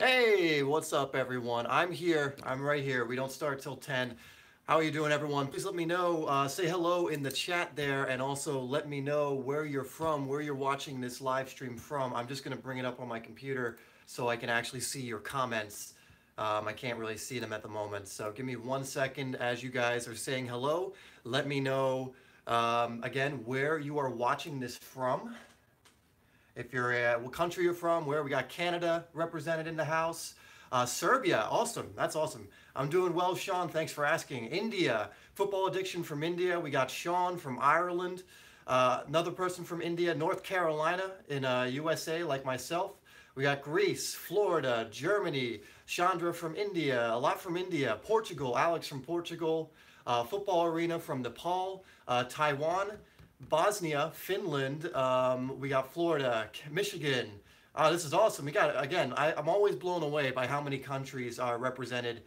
Hey, what's up, everyone? I'm here. I'm right here. We don't start till 10. How are you doing, everyone? Please let me know. Say hello in the chat there, and also let me know where you're from, where you're watching this live stream from. I'm just going to bring it up on my computer so I can actually see your comments. I can't really see them at the moment, so give me 1 second as you guys are saying hello. Let me know, again, where you are watching this from. If you're what country you're from, where we got Canada represented in the house. Serbia, awesome. That's awesome. I'm doing well, Sean. Thanks for asking. India, football addiction from India. We got Sean from Ireland. Another person from India, North Carolina in USA, like myself. We got Greece, Florida, Germany, Chandra from India, a lot from India, Portugal, Alex from Portugal, Football Arena from Nepal, Taiwan, Bosnia, Finland, we got Florida, Michigan. This is awesome. We got, again, I'm always blown away by how many countries are represented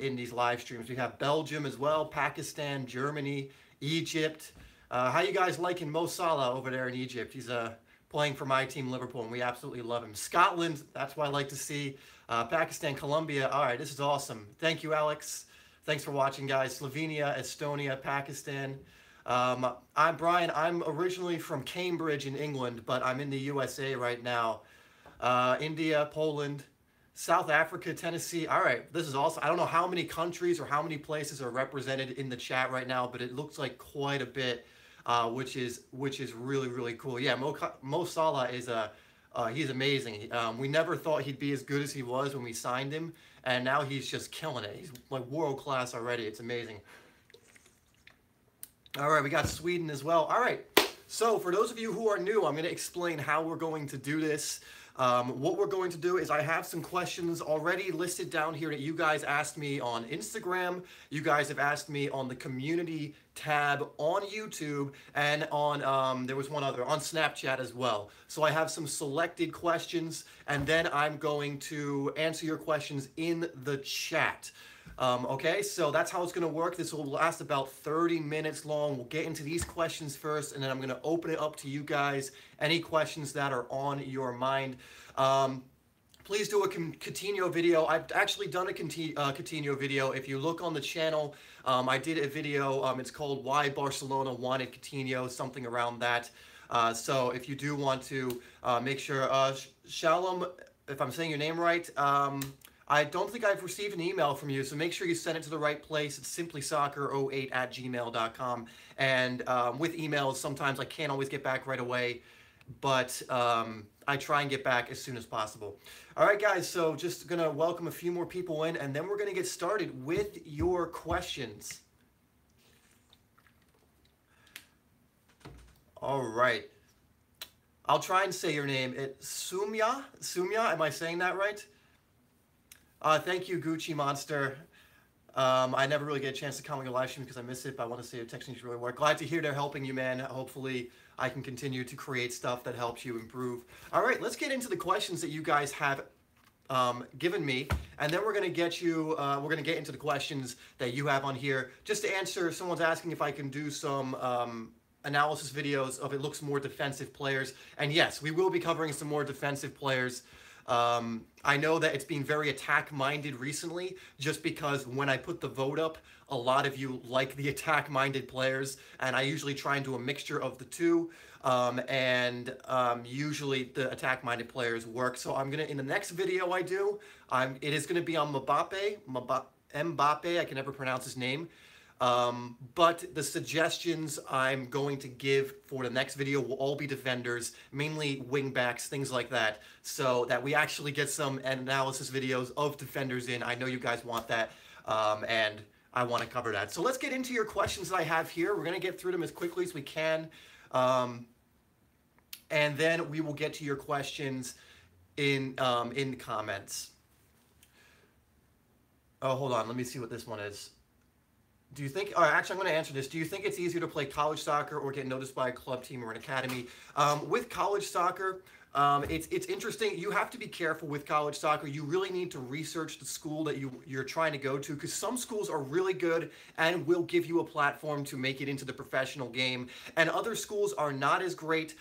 in these live streams. We have Belgium as well, Pakistan, Germany, Egypt. How you guys liking Mo Salah over there in Egypt? He's playing for my team, Liverpool, and we absolutely love him. Scotland, that's what I like to see. Pakistan, Colombia. All right, this is awesome. Thank you, Alex. Thanks for watching, guys. Slovenia, Estonia, Pakistan. I'm Brian. I'm originally from Cambridge in England, but I'm in the USA right now. India, Poland, South Africa, Tennessee. All right, this is awesome. I don't know how many countries or how many places are represented in the chat right now, but it looks like quite a bit, which is really, really cool. Yeah, Mo Salah is he's amazing. We never thought he'd be as good as he was when we signed him, and now he's just killing it. He's like world class already. It's amazing. All right, we got Sweden as well. All right, so for those of you who are new, I'm going to explain how we're going to do this. What we're going to do is I have some questions already listed down here that you guys asked me on Instagram. You guys have asked me on the community tab on YouTube, and on, there was one other, on Snapchat as well. So I have some selected questions, and then I'm going to answer your questions in the chat. Okay, so that's how it's going to work. This will last about 30 minutes long. We'll get into these questions first, and then I'm going to open it up to you guys. Any questions that are on your mind. Please do a Coutinho video. I've actually done a Coutinho video. If you look on the channel, I did a video. It's called Why Barcelona Wanted Coutinho, something around that. So if you do want to make sure, Shalom, if I'm saying your name right, I don't think I've received an email from you, so make sure you send it to the right place. It's simplysoccer08@gmail.com. And with emails, sometimes I can't always get back right away, but I try and get back as soon as possible. All right, guys, so just going to welcome a few more people in, and then we're going to get started with your questions. All right. I'll try and say your name. It's Sumya? Sumya, am I saying that right? Thank you, Gucci Monster. I never really get a chance to comment on your live stream because I miss it, but I want to say your techniques really work. Glad to hear they're helping you, man. Hopefully, I can continue to create stuff that helps you improve. All right, let's get into the questions that you guys have given me, and then we're going to get you. We're going to get into the questions that you have on here. Just to answer, someone's asking if I can do some analysis videos of it looks more defensive players, and yes, we will be covering some more defensive players. I know that it's been very attack-minded recently, just because when I put the vote up, a lot of you like the attack-minded players, and I usually try and do a mixture of the two, usually the attack-minded players work. So I'm gonna, in the next video I do, it is gonna be on Mbappe, I can never pronounce his name. But the suggestions I'm going to give for the next video will all be defenders, mainly wingbacks, things like that, so that we actually get some analysis videos of defenders in. I know you guys want that, and I want to cover that. So let's get into your questions that I have here. We're going to get through them as quickly as we can, and then we will get to your questions in the comments. Oh, hold on. Let me see what this one is. Do you think, actually I'm going to answer this. Do you think it's easier to play college soccer or get noticed by a club team or an academy? With college soccer, it's interesting. You have to be careful with college soccer. You really need to research the school that you're trying to go to, because some schools are really good and will give you a platform to make it into the professional game, and other schools are not as great.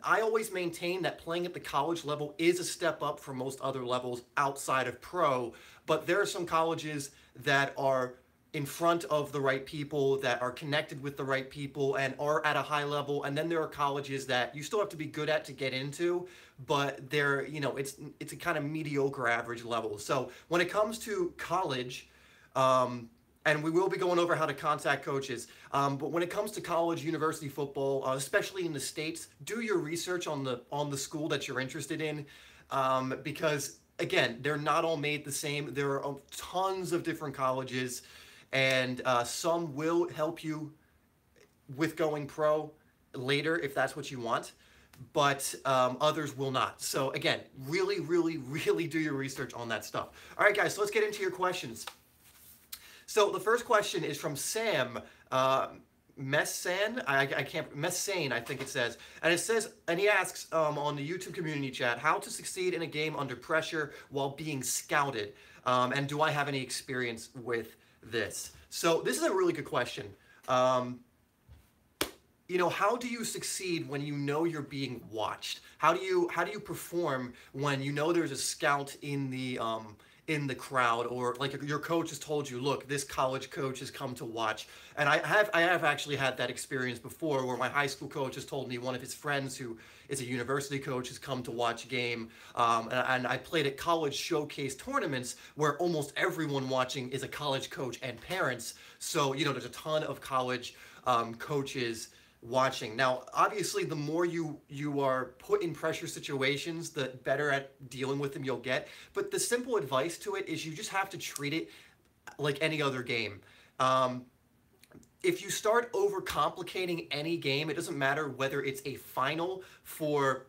I always maintain that playing at the college level is a step up from most other levels outside of pro, but there are some colleges that are in front of the right people, that are connected with the right people, and are at a high level. And then there are colleges that you still have to be good at to get into, but they're, it's a kind of mediocre average level. So when it comes to college, and we will be going over how to contact coaches. But when it comes to college, university football, especially in the States, do your research on the school that you're interested in, because again, they're not all made the same. There are tons of different colleges, and some will help you with going pro later if that's what you want, but others will not. So again, really, really, really do your research on that stuff. All right, guys, so let's get into your questions. So the first question is from Sam Messan. I can't Messane, I think it says, and he asks on the YouTube community chat, how to succeed in a game under pressure while being scouted, and do I have any experience with this? So this is a really good question. How do you succeed when you know you're being watched? How do you perform when you know there's a scout in the crowd, or like your coach has told you, look, this college coach has come to watch? And I have actually had that experience before, where my high school coach has told me one of his friends who is a university coach has come to watch a game, and I played at college showcase tournaments where almost everyone watching is a college coach and parents. So there's a ton of college coaches watching. Now, obviously, the more you are put in pressure situations, the better at dealing with them you'll get. But the simple advice to it is you just have to treat it like any other game. If you start overcomplicating any game, it doesn't matter whether it's a final for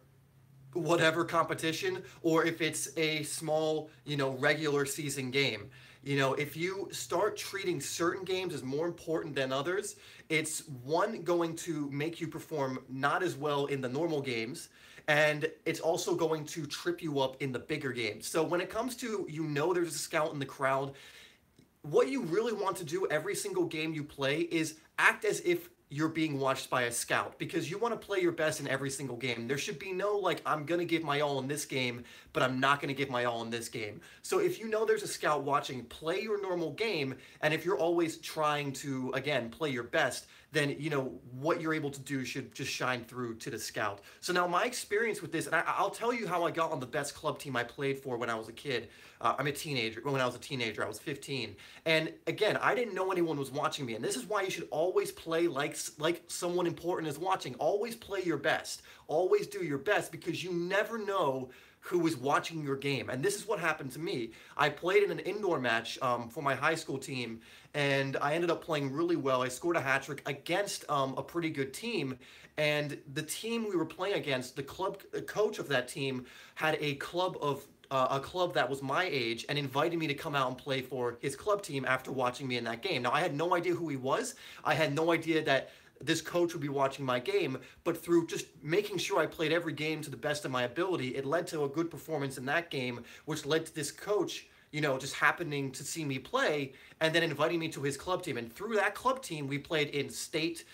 whatever competition or if it's a small, regular season game. If you start treating certain games as more important than others, it's going to make you perform not as well in the normal games, and it's also going to trip you up in the bigger games. So when it comes to, there's a scout in the crowd, what you really want to do every single game you play is act as if you're being watched by a scout, because you want to play your best in every single game. There should be no, like, I'm going to give my all in this game, but I'm not going to give my all in this game. So if there's a scout watching, play your normal game, and if you're always trying to, again, play your best, then, what you're able to do should just shine through to the scout. So now my experience with this, and I'll tell you how I got on the best club team I played for when I was a kid. When I was a teenager, I was 15. And again, I didn't know anyone was watching me. And this is why you should always play like someone important is watching. Always play your best. Always do your best, because you never know who is watching your game. And this is what happened to me. I played in an indoor match for my high school team, and I ended up playing really well. I scored a hat trick against a pretty good team. And the team we were playing against, the coach of that team had a club that was my age and invited me to come out and play for his club team after watching me in that game. Now, I had no idea who he was. I had no idea that this coach would be watching my game, but through just making sure I played every game to the best of my ability, it led to a good performance in that game, which led to this coach, just happening to see me play and then inviting me to his club team. And through that club team, we played in state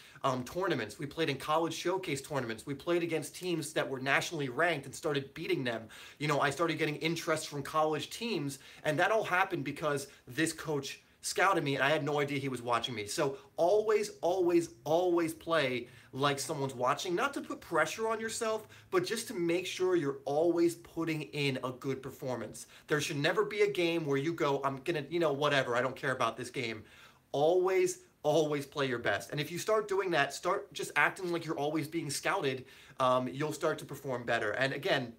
tournaments. We played in college showcase tournaments. We played against teams that were nationally ranked and started beating them. I started getting interest from college teams, and that all happened because this coach scouted me, and I had no idea he was watching me. So always, always, always play like someone's watching, not to put pressure on yourself, but just to make sure you're always putting in a good performance. There should never be a game where you go, I'm gonna, whatever, I don't care about this game. Always, always play your best. And if you start doing that, start just acting like you're always being scouted, you'll start to perform better. And again,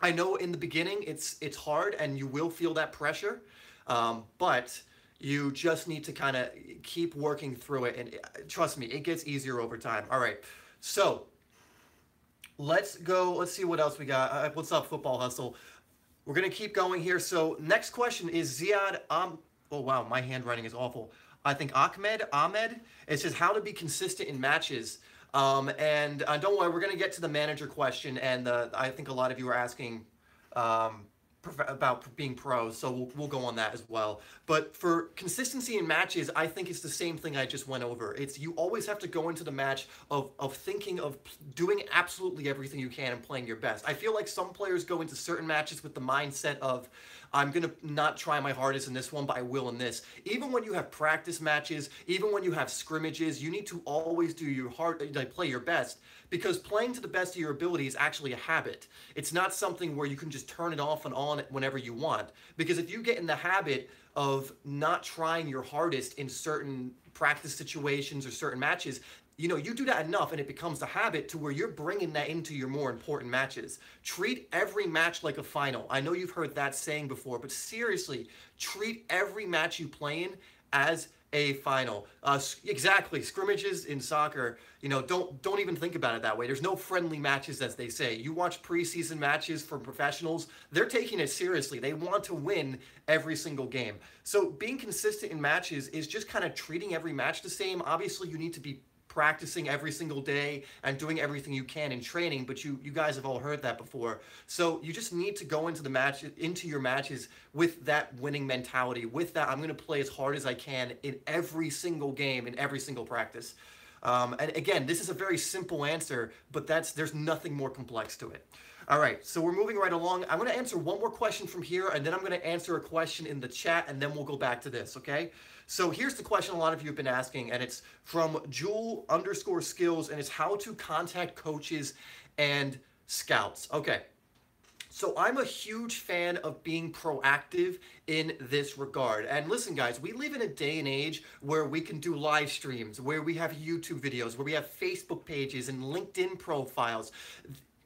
I know in the beginning it's hard and you will feel that pressure, but you just need to kind of keep working through it, and trust me, it gets easier over time. All right, so let's go. Let's see what else we got. What's up, Football Hustle? We're going to keep going here. So next question is Ziad. Oh, wow, my handwriting is awful. I think Ahmed. It says how to be consistent in matches. And don't worry, we're going to get to the manager question, and I think a lot of you are asking about being pros, so we'll go on that as well. But for consistency in matches, I think it's the same thing I just went over. It's you always have to go into the match of thinking of doing absolutely everything you can and playing your best. I feel like some players go into certain matches with the mindset of, I'm going to not try my hardest in this one, but I will in this. Even when you have practice matches, even when you have scrimmages, you need to always do your play your best, because playing to the best of your ability is actually a habit. It's not something where you can just turn it off and on whenever you want. Because if you get in the habit of not trying your hardest in certain practice situations or certain matches, you do that enough and it becomes a habit to where you're bringing that into your more important matches. Treat every match like a final. I know you've heard that saying before, but seriously, treat every match you play in as a final. Exactly, scrimmages in soccer, don't even think about it that way. There's no friendly matches, as they say. You watch preseason matches from professionals, they're taking it seriously. They want to win every single game. So being consistent in matches is just kind of treating every match the same. Obviously, you need to be practicing every single day and doing everything you can in training, but you guys have all heard that before. So you just need to go into your matches with that winning mentality, with that I'm going to play as hard as I can in every single game, in every single practice. And again, this is a very simple answer, but there's nothing more complex to it. All right, so we're moving right along. I'm going to answer one more question from here, and then I'm going to answer a question in the chat, and then we'll go back to this, okay? So here's the question a lot of you have been asking, and it's from Jewel_skills, and it's how to contact coaches and scouts. Okay, so I'm a huge fan of being proactive in this regard. And listen, guys, we live in a day and age where we can do live streams, where we have YouTube videos, where we have Facebook pages and LinkedIn profiles.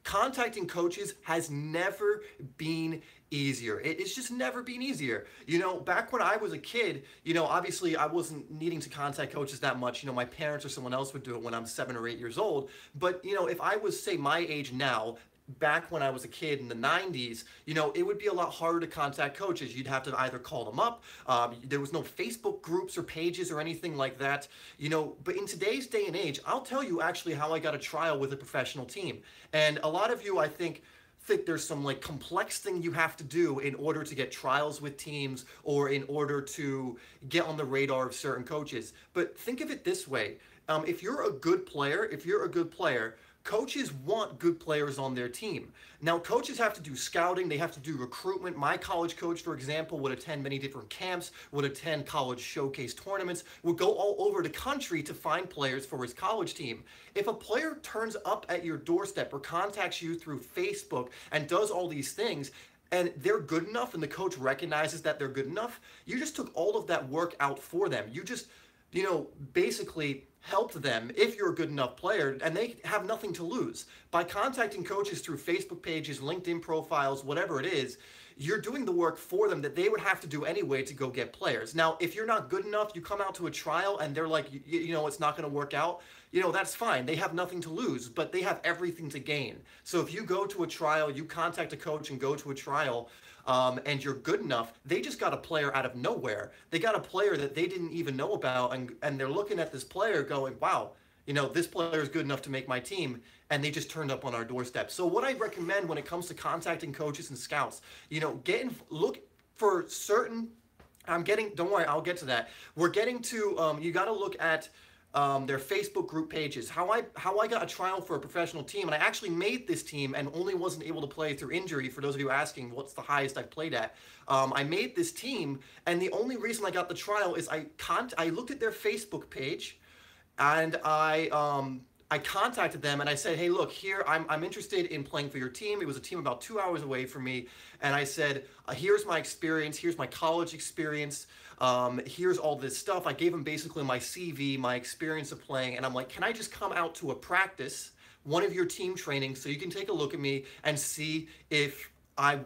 Contacting coaches has never been easier. It's just never been easier. Back when I was a kid, obviously I wasn't needing to contact coaches that much. My parents or someone else would do it when I'm 7 or 8 years old. But, if I was, say, my age now, back when I was a kid in the 90s, it would be a lot harder to contact coaches. You'd have to either call them up. There was no Facebook groups or pages or anything like that. But in today's day and age, I'll tell you actually how I got a trial with a professional team. And a lot of you, I think there's some complex thing you have to do in order to get trials with teams or in order to get on the radar of certain coaches. But think of it this way. If you're a good player, coaches want good players on their team. Now, coaches have to do scouting. They have to do recruitment. My college coach, for example, would attend many different camps, would attend college showcase tournaments, would go all over the country to find players for his college team. If a player turns up at your doorstep or contacts you through Facebook and does all these things, and they're good enough and the coach recognizes that they're good enough, you just took all of that work out for them. You just, basically helped them if you're a good enough player, and they have nothing to lose. By contacting coaches through Facebook pages, LinkedIn profiles, whatever it is, you're doing the work for them that they would have to do anyway to go get players. Now, if you're not good enough, you come out to a trial and they're like, it's not going to work out, that's fine. They have nothing to lose, but they have everything to gain. So if you go to a trial, you contact a coach and go to a trial, and you're good enough, they just got a player out of nowhere. They got a player that they didn't even know about, and they're looking at this player going, wow, this player is good enough to make my team, and they just turned up on our doorstep. So what I recommend when it comes to contacting coaches and scouts, look for certain, don't worry, I'll get to that. We're getting to, you got to look at their Facebook group pages. How I got a trial for a professional team, and I actually made this team and only wasn't able to play through injury. For those of you asking, what's the highest I've played at? I made this team, and the only reason I got the trial is I looked at their Facebook page, and I contacted them and I said, hey, look, here, I'm interested in playing for your team. It was a team about 2 hours away from me. And I said, here's my experience. Here's my college experience. Here's all this stuff. I gave them basically my CV, my experience of playing. And I'm like, can I just come out to a practice, one of your team trainings, so you can take a look at me and see if I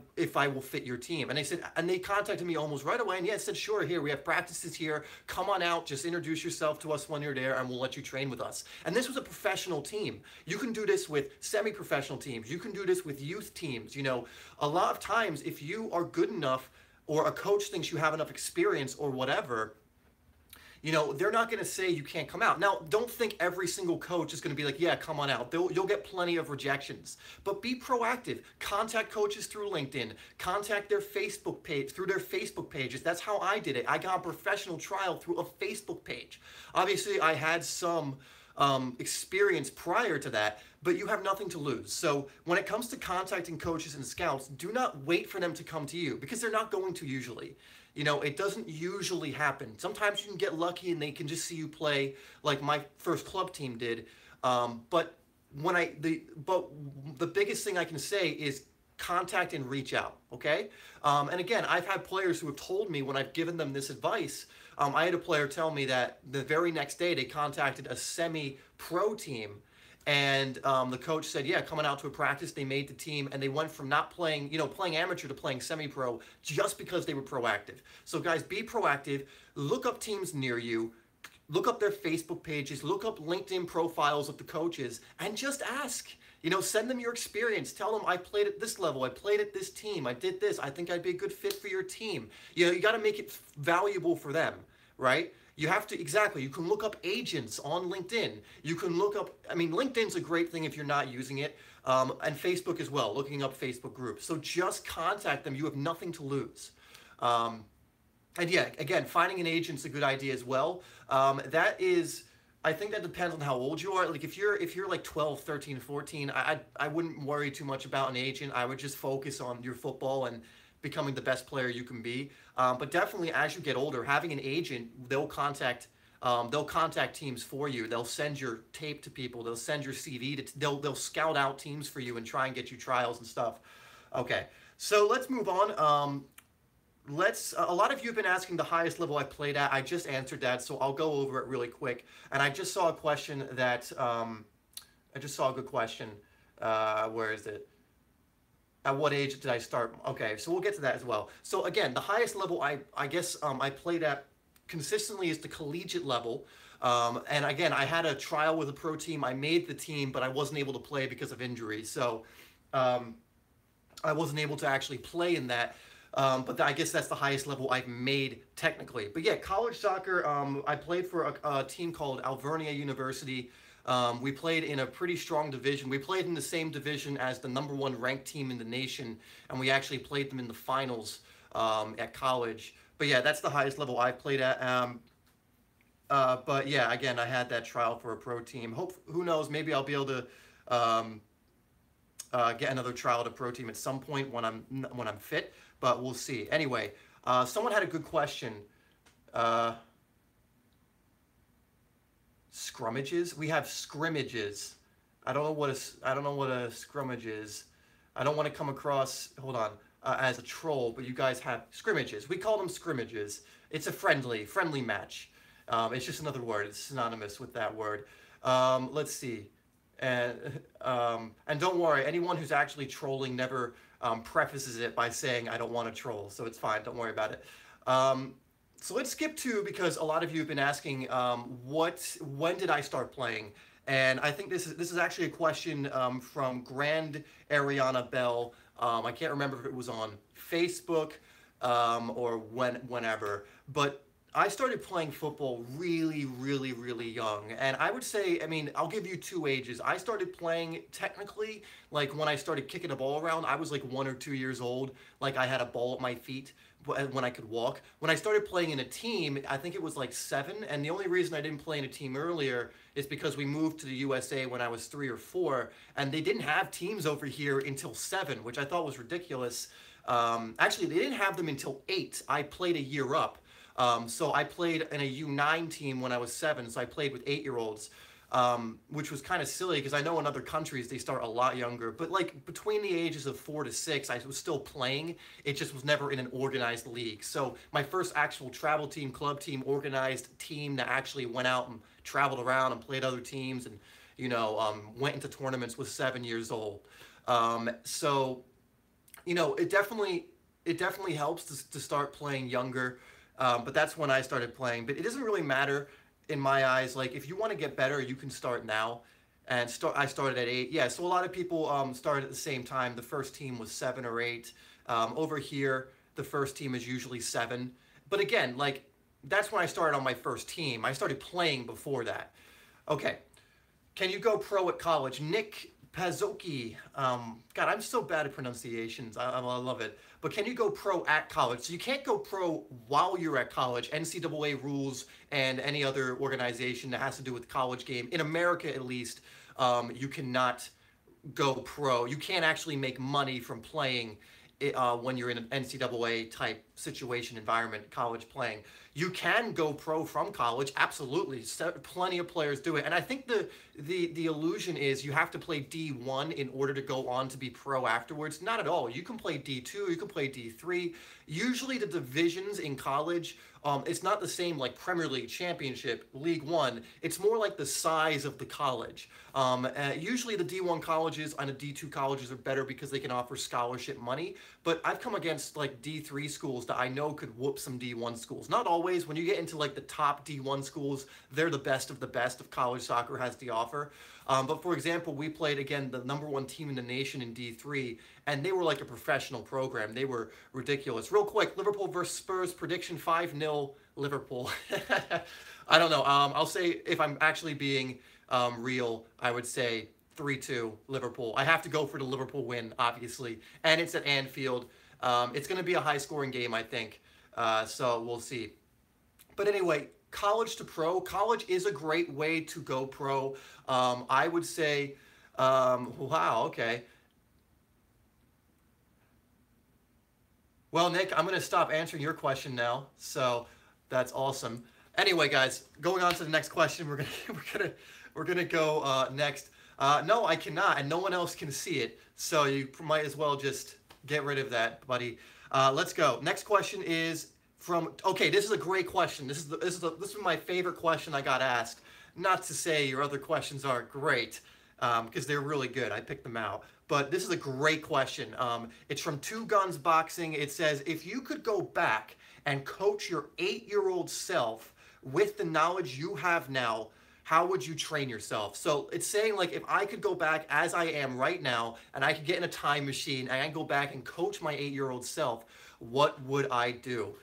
will fit your team. And they contacted me almost right away, and said, sure, here, we have practices here, come on out, just introduce yourself to us when you're there, and we'll let you train with us. And this was a professional team. You can do this with semi-professional teams. You can do this with youth teams. A lot of times, if you are good enough, or a coach thinks you have enough experience or whatever, they're not going to say you can't come out. Now, don't think every single coach is going to be like, yeah, come on out. You'll get plenty of rejections, but be proactive. Contact coaches through LinkedIn, contact their Facebook page, through their Facebook pages. That's how I did it. I got a professional trial through a Facebook page. Obviously, I had some experience prior to that, but you have nothing to lose. So when it comes to contacting coaches and scouts, do not wait for them to come to you, because they're not going to usually. It doesn't usually happen. Sometimes you can get lucky and they can just see you play, like my first club team did. But the biggest thing I can say is contact and reach out, okay? And again, I've had players who have told me when I've given them this advice. I had a player tell me that the very next day they contacted a semi-pro team, and the coach said, yeah, coming out to a practice, they made the team, and they went from not playing, playing amateur to playing semi-pro just because they were proactive. So guys, be proactive. Look up teams near you. Look up their Facebook pages. Look up LinkedIn profiles of the coaches, and just ask. Send them your experience. Tell them, I played at this level. I played at this team. I did this. I think I'd be a good fit for your team. You got to make it valuable for them, right? You have to, exactly. You can look up agents on LinkedIn. You can look up, LinkedIn's a great thing if you're not using it, and Facebook as well, looking up Facebook groups. So just contact them. You have nothing to lose. And yeah, again, finding an agent's a good idea as well. I think that depends on how old you are. Like if you're like 12, 13, 14, I wouldn't worry too much about an agent. I would just focus on your football and becoming the best player you can be. But definitely as you get older, having an agent, they'll contact teams for you. They'll send your tape to people. They'll send your CV they'll scout out teams for you and try and get you trials and stuff. Okay, so let's move on. A lot of you have been asking the highest level I played at. I just answered that, so I'll go over it really quick. And I just saw a question that, I just saw a good question. Where is it? At what age did I start? Okay, so we'll get to that as well. So again, the highest level I guess I played at consistently is the collegiate level. And again, I had a trial with a pro team. I made the team, but I wasn't able to play because of injury. So I wasn't able to actually play in that. But I guess that's the highest level I've made technically. But yeah, college soccer, I played for a team called Alvernia University. We played in a pretty strong division. We played in the same division as the #1 ranked team in the nation, and we actually played them in the finals at college. But yeah, that's the highest level I've played at. But yeah, again, I had that trial for a pro team. Who knows, maybe I'll be able to get another trial at a pro team at some point when I'm fit, but we'll see. Anyway, someone had a good question. Scrummages? We have scrimmages. I don't know what a scrummage is. I don't want to come across, hold on, as a troll, but you guys have scrimmages. We call them scrimmages. It's a friendly match. It's just another word. It's synonymous with that word. Let's see. And don't worry, anyone who's actually trolling never prefaces it by saying, I don't want to troll, so it's fine. Don't worry about it. So let's skip to, because a lot of you have been asking, when did I start playing? And I think this is actually a question from Grand Ariana Bell. I can't remember if it was on Facebook or whenever, but I started playing football really, really, really young. And I would say, I'll give you two ages. I started playing technically, like when I started kicking a ball around, I was like 1 or 2 years old. Like I had a ball at my feet when I could walk. When I started playing in a team, I think it was like 7. And the only reason I didn't play in a team earlier is because we moved to the USA when I was 3 or 4. And they didn't have teams over here until 7, which I thought was ridiculous. Actually, they didn't have them until 8. I played a year up. So I played in a U9 team when I was 7, so I played with 8-year-olds, which was kind of silly because I know in other countries they start a lot younger. But like between the ages of 4 to 6, I was still playing. It just was never in an organized league. So my first actual travel team, club team, organized team that actually went out and traveled around and played other teams and, went into tournaments was 7 years old. So, it definitely helps to start playing younger. But that's when I started playing. But it doesn't really matter in my eyes. Like, if you want to get better, you can start now. And I started at 8. Yeah, so a lot of people started at the same time. The first team was 7 or 8. Over here, the first team is usually 7. But again, like, that's when I started on my first team. I started playing before that. Okay. Can you go pro at college? Nick Pazoki. God, I'm so bad at pronunciations. I love it. But can you go pro at college? So you can't go pro while you're at college. NCAA rules and any other organization that has to do with college game, in America at least, you cannot go pro. You can't actually make money from playing when you're in an NCAA type situation, environment, college playing. You can go pro from college, absolutely. Plenty of players do it, and I think the illusion is you have to play D1 in order to go on to be pro afterwards. Not at all. You can play D2, you can play D3. Usually the divisions in college, it's not the same like Premier League, Championship, League One. It's more like the size of the college. Usually the D1 colleges and the D2 colleges are better because they can offer scholarship money. But I've come against like D3 schools that I know could whoop some D1 schools. Not always. When you get into like the top D1 schools, they're the best of college soccer has to offer. But for example, we played, again, the #1 team in the nation in D3, and they were like a professional program. They were ridiculous. Real quick, Liverpool versus Spurs, prediction 5-0 Liverpool. I don't know. I'll say, if I'm actually being real, I would say 3-2 Liverpool. I have to go for the Liverpool win, obviously. And it's at Anfield. It's going to be a high-scoring game, I think. So we'll see. But anyway, college to pro. College is a great way to go pro. I would say, wow, okay. Well, Nick, I'm going to stop answering your question now. So that's awesome. Anyway, guys, going on to the next question. We're gonna go next. No, I cannot, and no one else can see it. So you might as well just get rid of that, buddy. Let's go. Next question is from. Okay, this is a great question. This is my favorite question I got asked. Not to say your other questions aren't great, because they're really good. I picked them out. But this is a great question. It's from Two Guns Boxing. It says, if you could go back and coach your 8-year-old self with the knowledge you have now, how would you train yourself? So it's saying, like, if I could go back as I am right now and I could get in a time machine and I go back and coach my 8-year-old self, what would I do?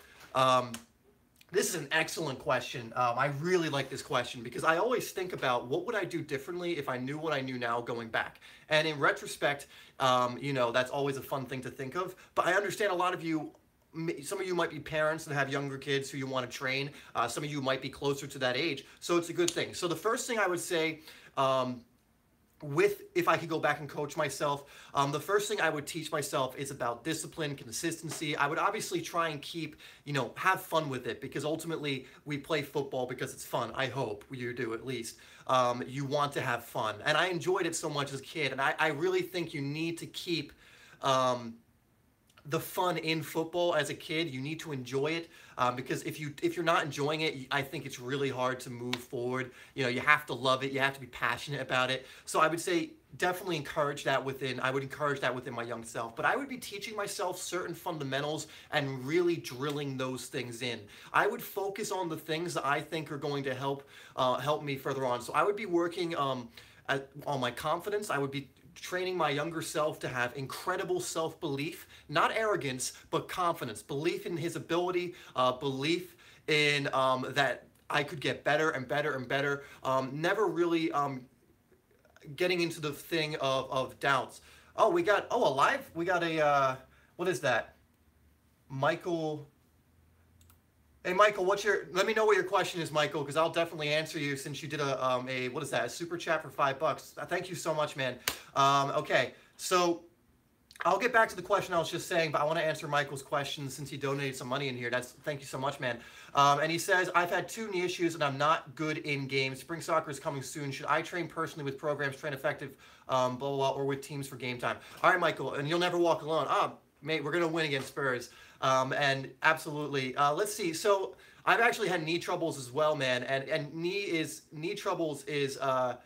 This is an excellent question. I really like this question because I always think about what would I do differently if I knew what I knew now going back. And in retrospect, that's always a fun thing to think of. But I understand a lot of you, some of you might be parents that have younger kids who you want to train. Some of you might be closer to that age. So it's a good thing. So the first thing I would say, if I could go back and coach myself, the first thing I would teach myself is about discipline, consistency. I would obviously try and keep, have fun with it, because ultimately we play football because it's fun. I hope you do, at least. You want to have fun. And I enjoyed it so much as a kid. And I really think you need to keep the fun in football as a kid. You need to enjoy it, because if you're not enjoying it, I think it's really hard to move forward. You have to love it. You have to be passionate about it. So I would say definitely encourage that within. I would encourage that within my young self. But I would be teaching myself certain fundamentals and really drilling those things in. I would focus on the things that I think are going to help me further on. So I would be working on my confidence. I would be training my younger self to have incredible self-belief, not arrogance, but confidence, belief in his ability, belief in that I could get better and better and better, never really getting into the thing of doubts. Oh, we got a, what is that? Michael. Hey, Michael, let me know what your question is, Michael, because I'll definitely answer you, since you did what is that, a super chat for $5. Thank you so much, man. Okay, so I'll get back to the question I was just saying, but I want to answer Michael's question since he donated some money in here. Thank you so much, man. And he says, I've had 2 knee issues and I'm not good in games. Spring soccer is coming soon. Should I train personally with programs, train effective, blah, blah, blah, or with teams for game time? All right, Michael, and you'll never walk alone. Mate, we're going to win against Spurs. And absolutely. Let's see. So I've actually had knee troubles as well, man. And knee troubles is, I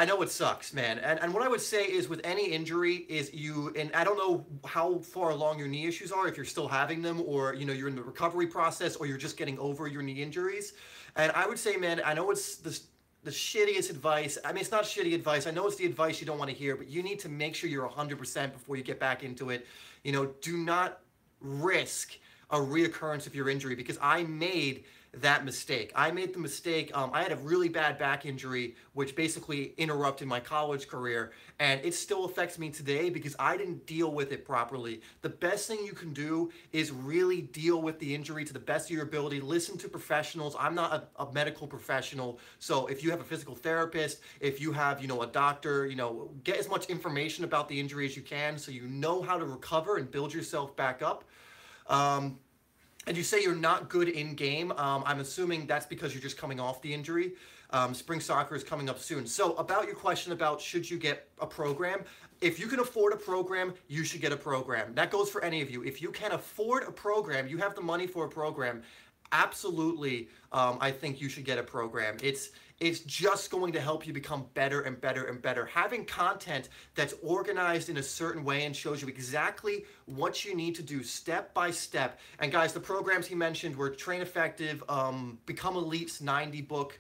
know it sucks, man. And what I would say is, with any injury is and I don't know how far along your knee issues are, if you're still having them, or, you're in the recovery process, or you're just getting over your knee injuries. And I would say, man, I know it's the shittiest advice. I mean, it's not shitty advice. I know it's the advice you don't want to hear, but you need to make sure you're 100% before you get back into it. Do not risk a reoccurrence of your injury, because I made that mistake. I made the mistake. I had a really bad back injury, which basically interrupted my college career, and it still affects me today because I didn't deal with it properly. The best thing you can do is really deal with the injury to the best of your ability. Listen to professionals. I'm not a medical professional, so if you have a physical therapist, if you have, a doctor, get as much information about the injury as you can so you know how to recover and build yourself back up. And you say you're not good in game. I'm assuming that's because you're just coming off the injury. Spring soccer is coming up soon. So about your question about should you get a program, if you can afford a program, you should get a program. That goes for any of you. If you can afford a program, you have the money for a program, absolutely, I think you should get a program. It's just going to help you become better and better and better. Having content that's organized in a certain way and shows you exactly what you need to do step by step. And guys, the programs he mentioned were Train Effective, Become Elite's 90 book.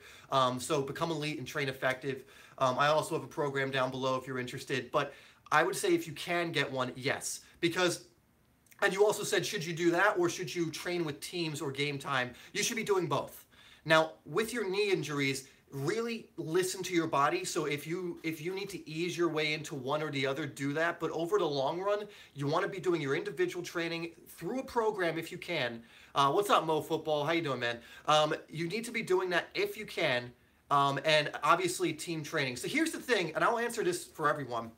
So Become Elite and Train Effective. I also have a program down below if you're interested. But I would say if you can get one, yes. Because, and you also said, should you do that or should you train with teams or game time? You should be doing both. Now, with your knee injuries, really listen to your body. So if you need to ease your way into one or the other, do that. But over the long run, you want to be doing your individual training through a program if you can. What's up, Mo Football? How you doing, man? You need to be doing that if you can. And obviously team training. So here's the thing, and I'll answer this for everyone.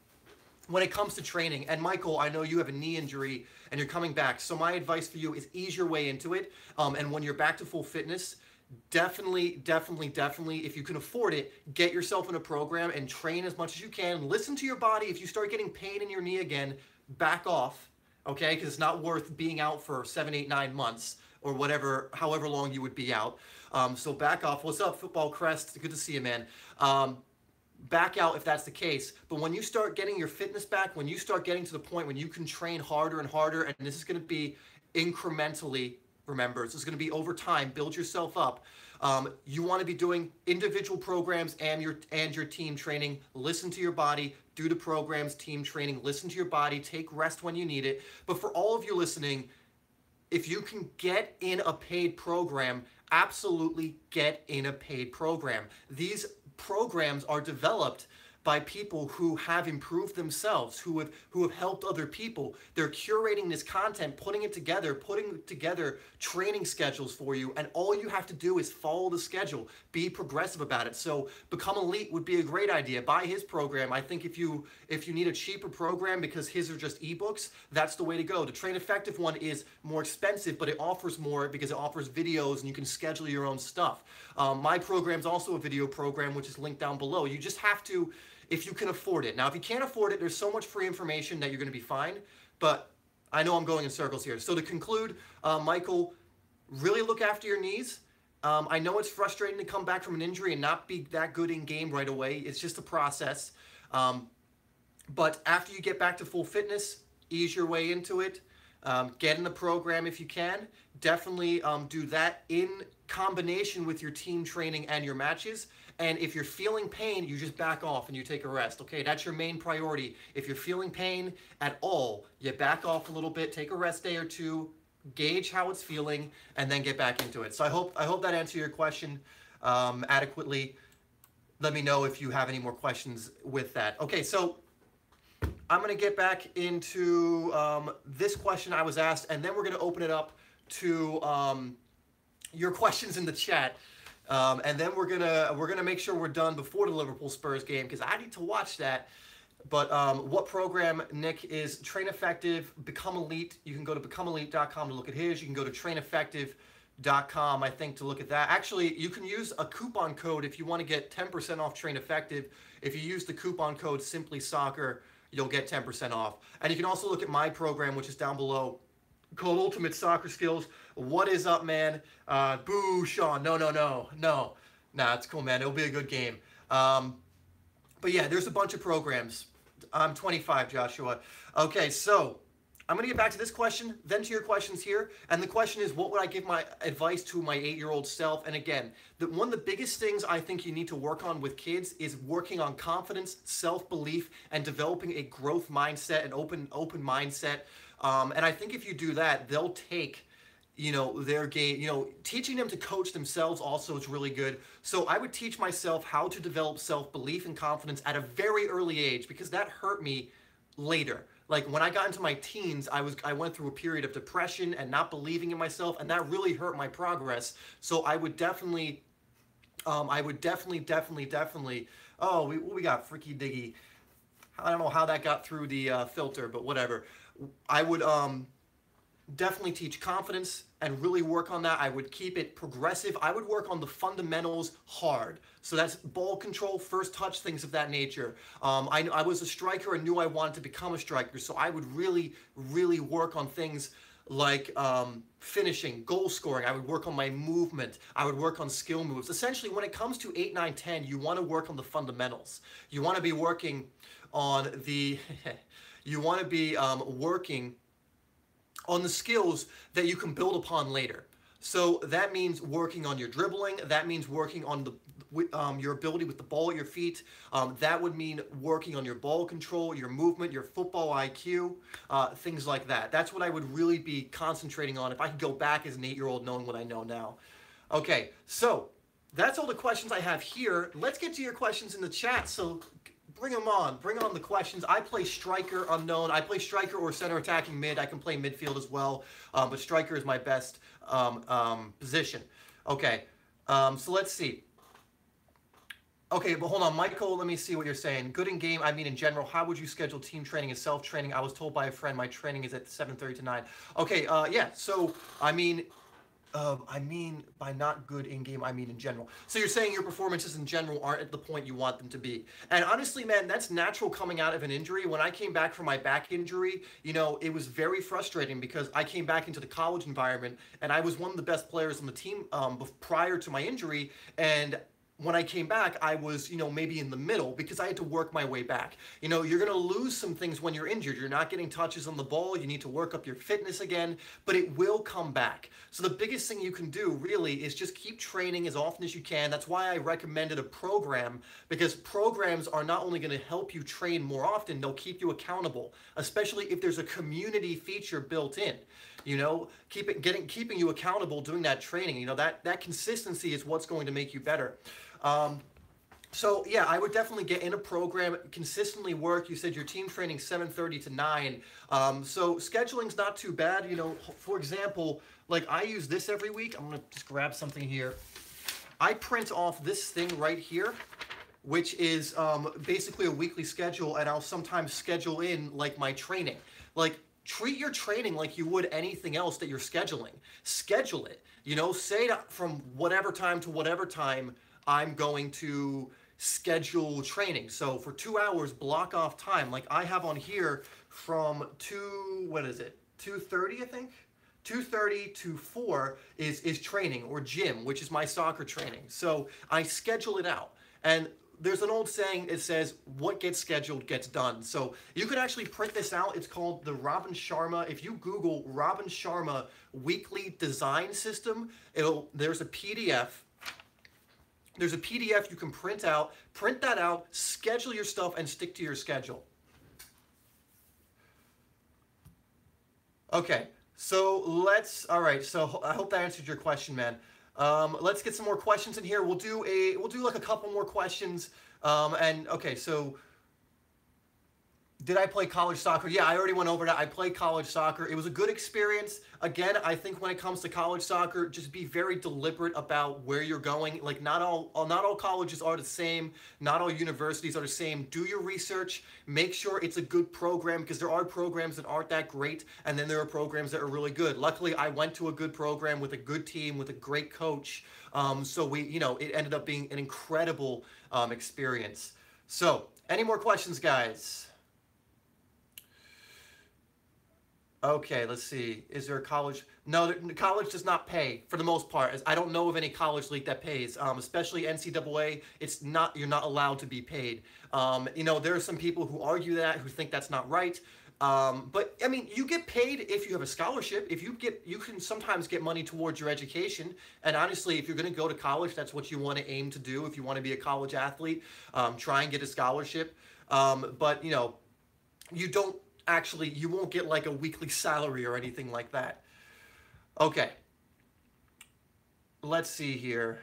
When it comes to training, and Michael, I know you have a knee injury and you're coming back. So my advice for you is ease your way into it. And when you're back to full fitness, definitely, if you can afford it, get yourself in a program and train as much as you can. Listen to your body. If you start getting pain in your knee again, back off, okay? Because it's not worth being out for 7, 8, 9 months or whatever, however long you would be out. So back off. What's up, Football Crest? Good to see you, man. Back out if that's the case. But when you start getting your fitness back, when you start getting to the point when you can train harder and harder, and this is going to be incrementally, remember, this is going to be over time, build yourself up. You want to be doing individual programs and your team training. Listen to your body, do the programs, team training, listen to your body, take rest when you need it. But for all of you listening, if you can get in a paid program, absolutely get in a paid program. These programs are developed by people who have improved themselves, who have helped other people. They're curating this content, putting together training schedules for you, and all you have to do is follow the schedule. Be progressive about it. So Become Elite would be a great idea. Buy his program. I think if you need a cheaper program because his are just ebooks, that's the way to go. The Train Effective one is more expensive, but it offers more because it offers videos and you can schedule your own stuff. My program's also a video program, which is linked down below. You just have to, if you can afford it. Now, if you can't afford it, there's so much free information that you're going to be fine, but I know I'm going in circles here. So to conclude, Michael, really look after your knees. I know it's frustrating to come back from an injury and not be that good in game right away. It's just a process. But after you get back to full fitness, ease your way into it. Get in the program if you can. Definitely do that in combination with your team training and your matches. And if you're feeling pain, you just back off and you take a rest. Okay, that's your main priority. If you're feeling pain at all, you back off a little bit, take a rest day or two, gauge how it's feeling, and then get back into it. So I hope that answered your question adequately. Let me know if you have any more questions with that. Okay, so I'm going to get back into this question I was asked, and then we're going to open it up to your questions in the chat. And then we're gonna make sure we're done before the Liverpool Spurs game because I need to watch that. But what program, Nick, is Train Effective, Become Elite? You can go to becomeelite.com to look at his. You can go to traineffective.com, I think, to look at that. Actually, you can use a coupon code if you want to get 10% off Train Effective. If you use the coupon code SimplySoccer, you'll get 10% off. And you can also look at my program, which is down below, called Ultimate Soccer Skills. What is up, man? Boo, Sean. No. Nah, it's cool, man. It'll be a good game. But yeah, there's a bunch of programs. I'm 25, Joshua. Okay, so I'm going to get back to this question, then to your questions here. And the question is, what would I give my advice to my 8-year-old self? And again, one of the biggest things I think you need to work on with kids is working on confidence, self-belief, and developing a growth mindset, an open mindset. And I think if you do that, they'll take their game, teaching them to coach themselves also is really good. So I would teach myself how to develop self-belief and confidence at a very early age, because that hurt me later. Like when I got into my teens, I went through a period of depression and not believing in myself, and that really hurt my progress. So I would definitely, definitely. Oh, we got Freaky Diggy. I don't know how that got through the filter, but whatever. I would definitely teach confidence and really work on that. I would keep it progressive. I would work on the fundamentals hard. So that's ball control, first touch, things of that nature. I was a striker and knew I wanted to become a striker. So I would really, really work on things like finishing, goal scoring. I would work on my movement. I would work on skill moves. Essentially, when it comes to 8, 9, 10, you want to work on the fundamentals. You want to be working on the, you want to be working on the skills that you can build upon later. So that means working on your dribbling. That means working on your ability with the ball at your feet. That would mean working on your ball control, your movement, your football IQ, things like that. That's what I would really be concentrating on if I could go back as an 8-year-old knowing what I know now. Okay, so that's all the questions I have here. Let's get to your questions in the chat. So bring them on. Bring on the questions. I play striker, unknown. I play striker or center attacking mid. I can play midfield as well, but striker is my best position. Okay, so let's see. Okay, but hold on, Michael, let me see what you're saying. Good in game, I mean in general. How would you schedule team training and self-training? I was told by a friend my training is at 7:30 to 9. Okay, yeah, so I mean by not good in game, I mean in general. So you're saying your performances in general aren't at the point you want them to be. And honestly, man, that's natural coming out of an injury. When I came back from my back injury, it was very frustrating because I came back into the college environment and I was one of the best players on the team prior to my injury. And when I came back, I was, maybe in the middle because I had to work my way back. You're going to lose some things when you're injured. You're not getting touches on the ball. You need to work up your fitness again, but it will come back. So the biggest thing you can do really is just keep training as often as you can. That's why I recommended a program, because programs are not only going to help you train more often, they'll keep you accountable, especially if there's a community feature built in. Keeping you accountable doing that training. That consistency is what's going to make you better. So yeah, I would definitely get in a program, consistently work. You said your team training 7:30 to 9. So scheduling's not too bad. For example, like I use this every week. I'm gonna just grab something here. I print off this thing right here, which is basically a weekly schedule, and I'll sometimes schedule in like my training. Like treat your training like you would anything else that you're scheduling. Schedule it. Say from whatever time to whatever time I'm going to schedule training. So for 2 hours, block off time. Like I have on here from 2:30, I think? 2:30 to 4 is training or gym, which is my soccer training. So I schedule it out. And there's an old saying, it says, what gets scheduled gets done. So you could actually print this out. It's called the Robin Sharma. If you Google Robin Sharma weekly design system, there's a PDF. There's a PDF you can print that out, schedule your stuff, and stick to your schedule. Okay, so all right, so I hope that answered your question, man. Let's get some more questions in here. We'll do like a couple more questions. And okay, so did I play college soccer? Yeah, I already went over that. I played college soccer. It was a good experience. Again, I think when it comes to college soccer, just be very deliberate about where you're going. Like not all colleges are the same. Not all universities are the same. Do your research. Make sure it's a good program, because there are programs that aren't that great, and then there are programs that are really good. Luckily, I went to a good program with a good team with a great coach. So it ended up being an incredible experience. So, any more questions, guys? Okay, let's see. Is there a college? No, college does not pay for the most part. I don't know of any college league that pays, especially NCAA. You're not allowed to be paid. There are some people who argue that, who think that's not right. But I mean, you get paid if you have a scholarship. You can sometimes get money towards your education. And honestly, if you're going to go to college, that's what you want to aim to do. If you want to be a college athlete, try and get a scholarship. But you won't get like a weekly salary or anything like that. Okay, let's see here.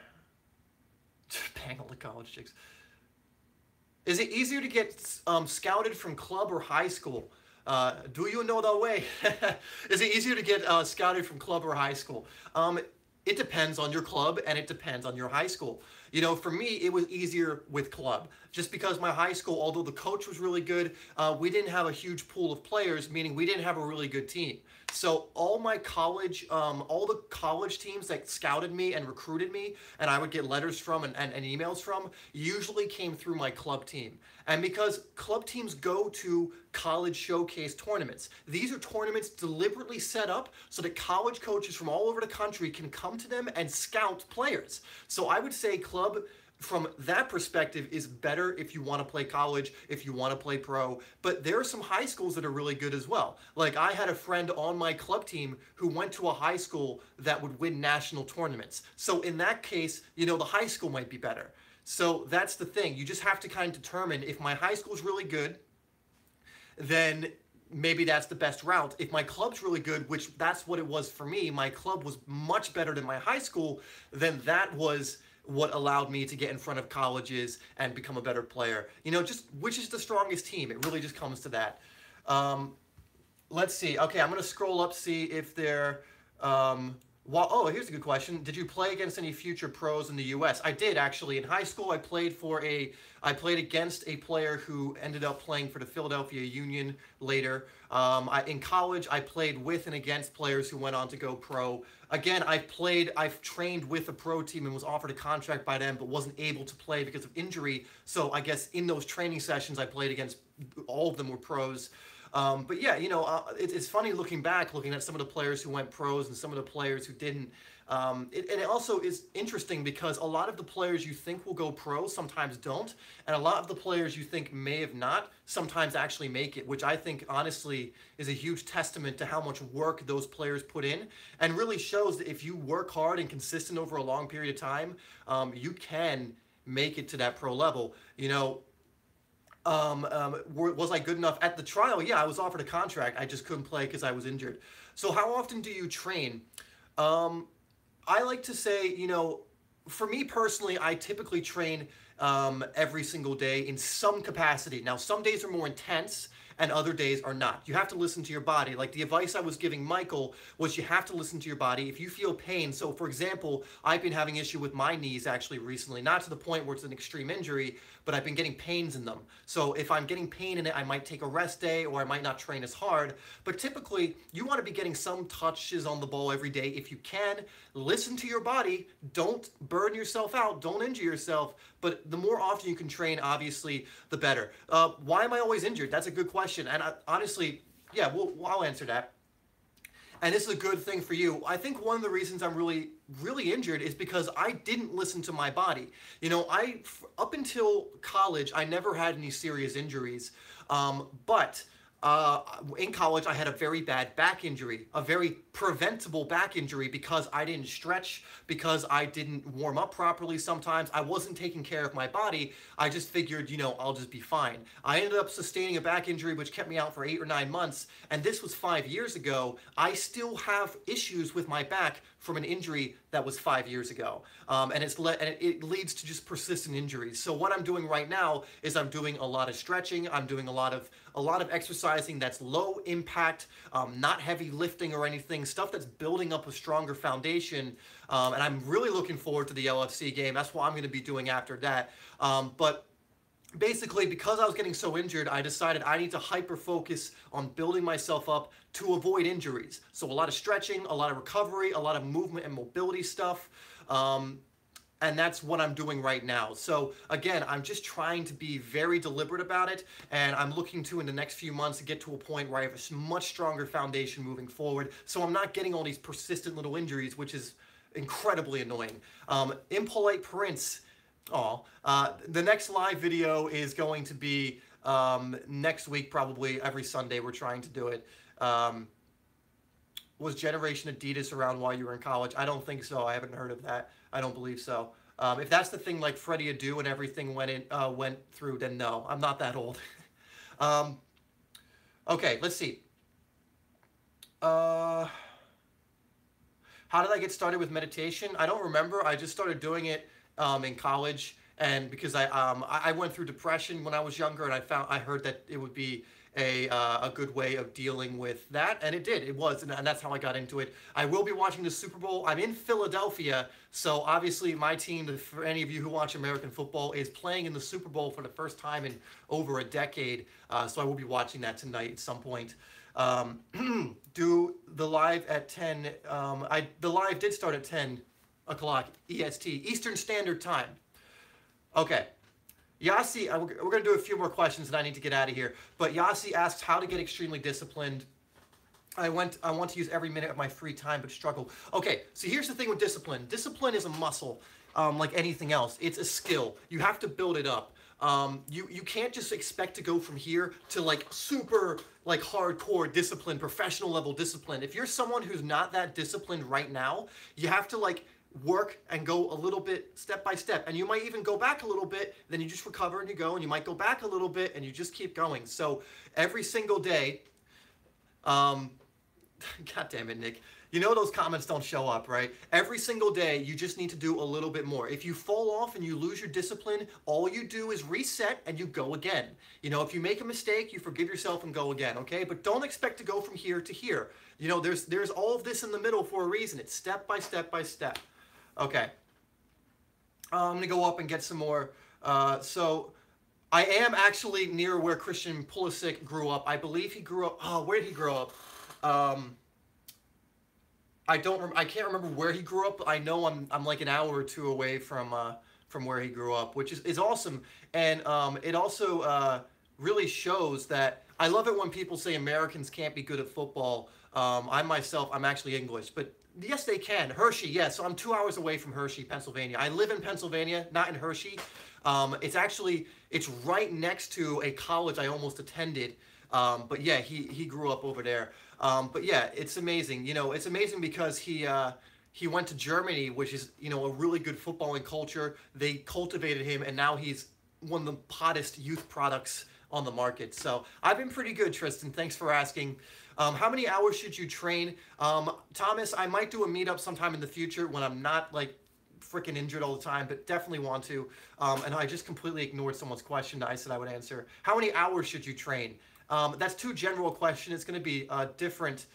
Bang all the college chicks. Is it easier to get scouted from club or high school? Do you know the way? Is it easier to get scouted from club or high school? It depends on your club and it depends on your high school. You know, for me, it was easier with club just because my high school, although the coach was really good, we didn't have a huge pool of players, meaning we didn't have a really good team. So all my college, all the college teams that scouted me and recruited me, and I would get letters from and emails from, usually came through my club team. And because club teams go to college showcase tournaments, these are tournaments deliberately set up so that college coaches from all over the country can come to them and scout players. So I would say club from that perspective is better if you want to play college, if you want to play pro. But there are some high schools that are really good as well. Like I had a friend on my club team who went to a high school that would win national tournaments. So in that case, you know, the high school might be better. So that's the thing. You just have to kind of determine if my high school is really good, then maybe that's the best route. If my club's really good, which that's what it was for me, my club was much better than my high school, then that was what allowed me to get in front of colleges and become a better player. You know, just which is the strongest team? It really just comes to that. Let's see. Okay, I'm going to scroll up, see if they're... oh, here's a good question. Did you play against any future pros in the U.S.? I did, actually. In high school, I played against a player who ended up playing for the Philadelphia Union later. In college, I played with and against players who went on to go pro. Again, I've trained with a pro team and was offered a contract by them, but wasn't able to play because of injury. So I guess in those training sessions, I played against, all of them were pros. But yeah, you know, it's funny looking back, looking at some of the players who went pros and some of the players who didn't. And it also is interesting because a lot of the players you think will go pro sometimes don't, and a lot of the players you think may have not sometimes actually make it, which I think honestly is a huge testament to how much work those players put in, and really shows that if you work hard and consistent over a long period of time, you can make it to that pro level. You know, was I good enough at the trial? Yeah, I was offered a contract. I just couldn't play because I was injured. So how often do you train? I like to say, you know, for me personally, I typically train every single day in some capacity. Now, some days are more intense and other days are not. You have to listen to your body. Like the advice I was giving Michael was you have to listen to your body. If you feel pain, so for example, I've been having issue with my knees actually recently, not to the point where it's an extreme injury, but I've been getting pains in them. So if I'm getting pain in it, I might take a rest day or I might not train as hard. But typically, you want to be getting some touches on the ball every day if you can. Listen to your body. Don't burn yourself out. Don't injure yourself. But the more often you can train, obviously, the better. Why am I always injured? That's a good question. And honestly, yeah, I'll answer that. And this is a good thing for you. I think one of the reasons I'm really injured is because I didn't listen to my body. You know, up until college, I never had any serious injuries. But in college, I had a very bad back injury, a very preventable back injury because I didn't stretch, because I didn't warm up properly sometimes. I wasn't taking care of my body. I just figured, you know, I'll just be fine. I ended up sustaining a back injury which kept me out for 8 or 9 months, and this was 5 years ago. I still have issues with my back from an injury that was 5 years ago. And it leads to just persistent injuries. So what I'm doing right now is I'm doing a lot of stretching. I'm doing a lot of exercising that's low impact, not heavy lifting or anything, stuff that's building up a stronger foundation. And I'm really looking forward to the LFC game. That's what I'm going to be doing after that. But basically, because I was getting so injured, I decided I need to hyper-focus on building myself up to avoid injuries. So a lot of stretching, a lot of recovery, a lot of movement and mobility stuff. And that's what I'm doing right now. So again, I'm just trying to be very deliberate about it, and I'm looking to, in the next few months, to get to a point where I have a much stronger foundation moving forward, so I'm not getting all these persistent little injuries, which is incredibly annoying. Impolite Prince, the next live video is going to be next week, probably every Sunday. We're trying to do it. Was Generation Adidas around while you were in college? I don't think so. I haven't heard of that. I don't believe so. If that's the thing, like Freddie Adu and everything went through, then no, I'm not that old. Okay, let's see. How did I get started with meditation? I don't remember. I just started doing it in college, and because I went through depression when I was younger, and I heard that it would be a good way of dealing with that, and it did. It was, and that's how I got into it. I will be watching the Super Bowl. I'm in Philadelphia, so obviously my team, for any of you who watch American football, is playing in the Super Bowl for the first time in over a decade. So I will be watching that tonight at some point. Do the live at 10. The live did start at 10 o'clock EST, Eastern Standard Time. Okay. Yasi, we're going to do a few more questions and I need to get out of here. But Yasi asks how to get extremely disciplined. I want to use every minute of my free time but struggle. Okay, so here's the thing with discipline. Discipline is a muscle, like anything else. It's a skill. You have to build it up. You can't just expect to go from here to like super like hardcore discipline, professional level discipline. If you're someone who's not that disciplined right now, you have to like work and go a little bit step by step, and you might even go back a little bit, then you just recover and you go, and you might go back a little bit and you just keep going. So every single day, god damn it, Nick, you know those comments don't show up, right? Every single day you just need to do a little bit more. If you fall off and you lose your discipline, all you do is reset and you go again. You know, if you make a mistake, you forgive yourself and go again, okay? But don't expect to go from here to here. You know, there's all of this in the middle for a reason. It's step by step by step. Okay, I'm going to go up and get some more. So I am actually near where Christian Pulisic grew up. I believe he grew up, where did he grow up? I can't remember where he grew up, but I know I'm like an hour or two away from where he grew up, which is awesome. And it also really shows that, I love it when people say Americans can't be good at football. I'm actually English, but yes, they can. Hershey, yes. So I'm 2 hours away from Hershey, Pennsylvania. I live in Pennsylvania, not in Hershey. It's right next to a college I almost attended. But yeah, he grew up over there. But yeah, it's amazing. You know, it's amazing because he went to Germany, which is, you know, a really good footballing culture. They cultivated him, and now he's one of the hottest youth products on the market. So I've been pretty good, Tristan. Thanks for asking. How many hours should you train? Thomas, I might do a meetup sometime in the future when I'm not like freaking injured all the time, but definitely want to. And I just completely ignored someone's question that I said I would answer. How many hours should you train? That's too general a question. It's going to be different.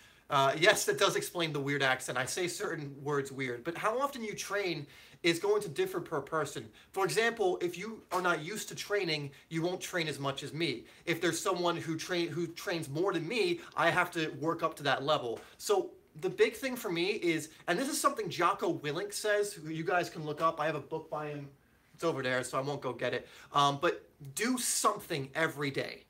Yes, that does explain the weird accent. I say certain words weird, but how often you train is going to differ per person. For example, if you are not used to training, you won't train as much as me. If there's someone who trains more than me, I have to work up to that level. So the big thing for me is, and this is something Jocko Willink says, who you guys can look up. I have a book by him. It's over there, so I won't go get it. But do something every day.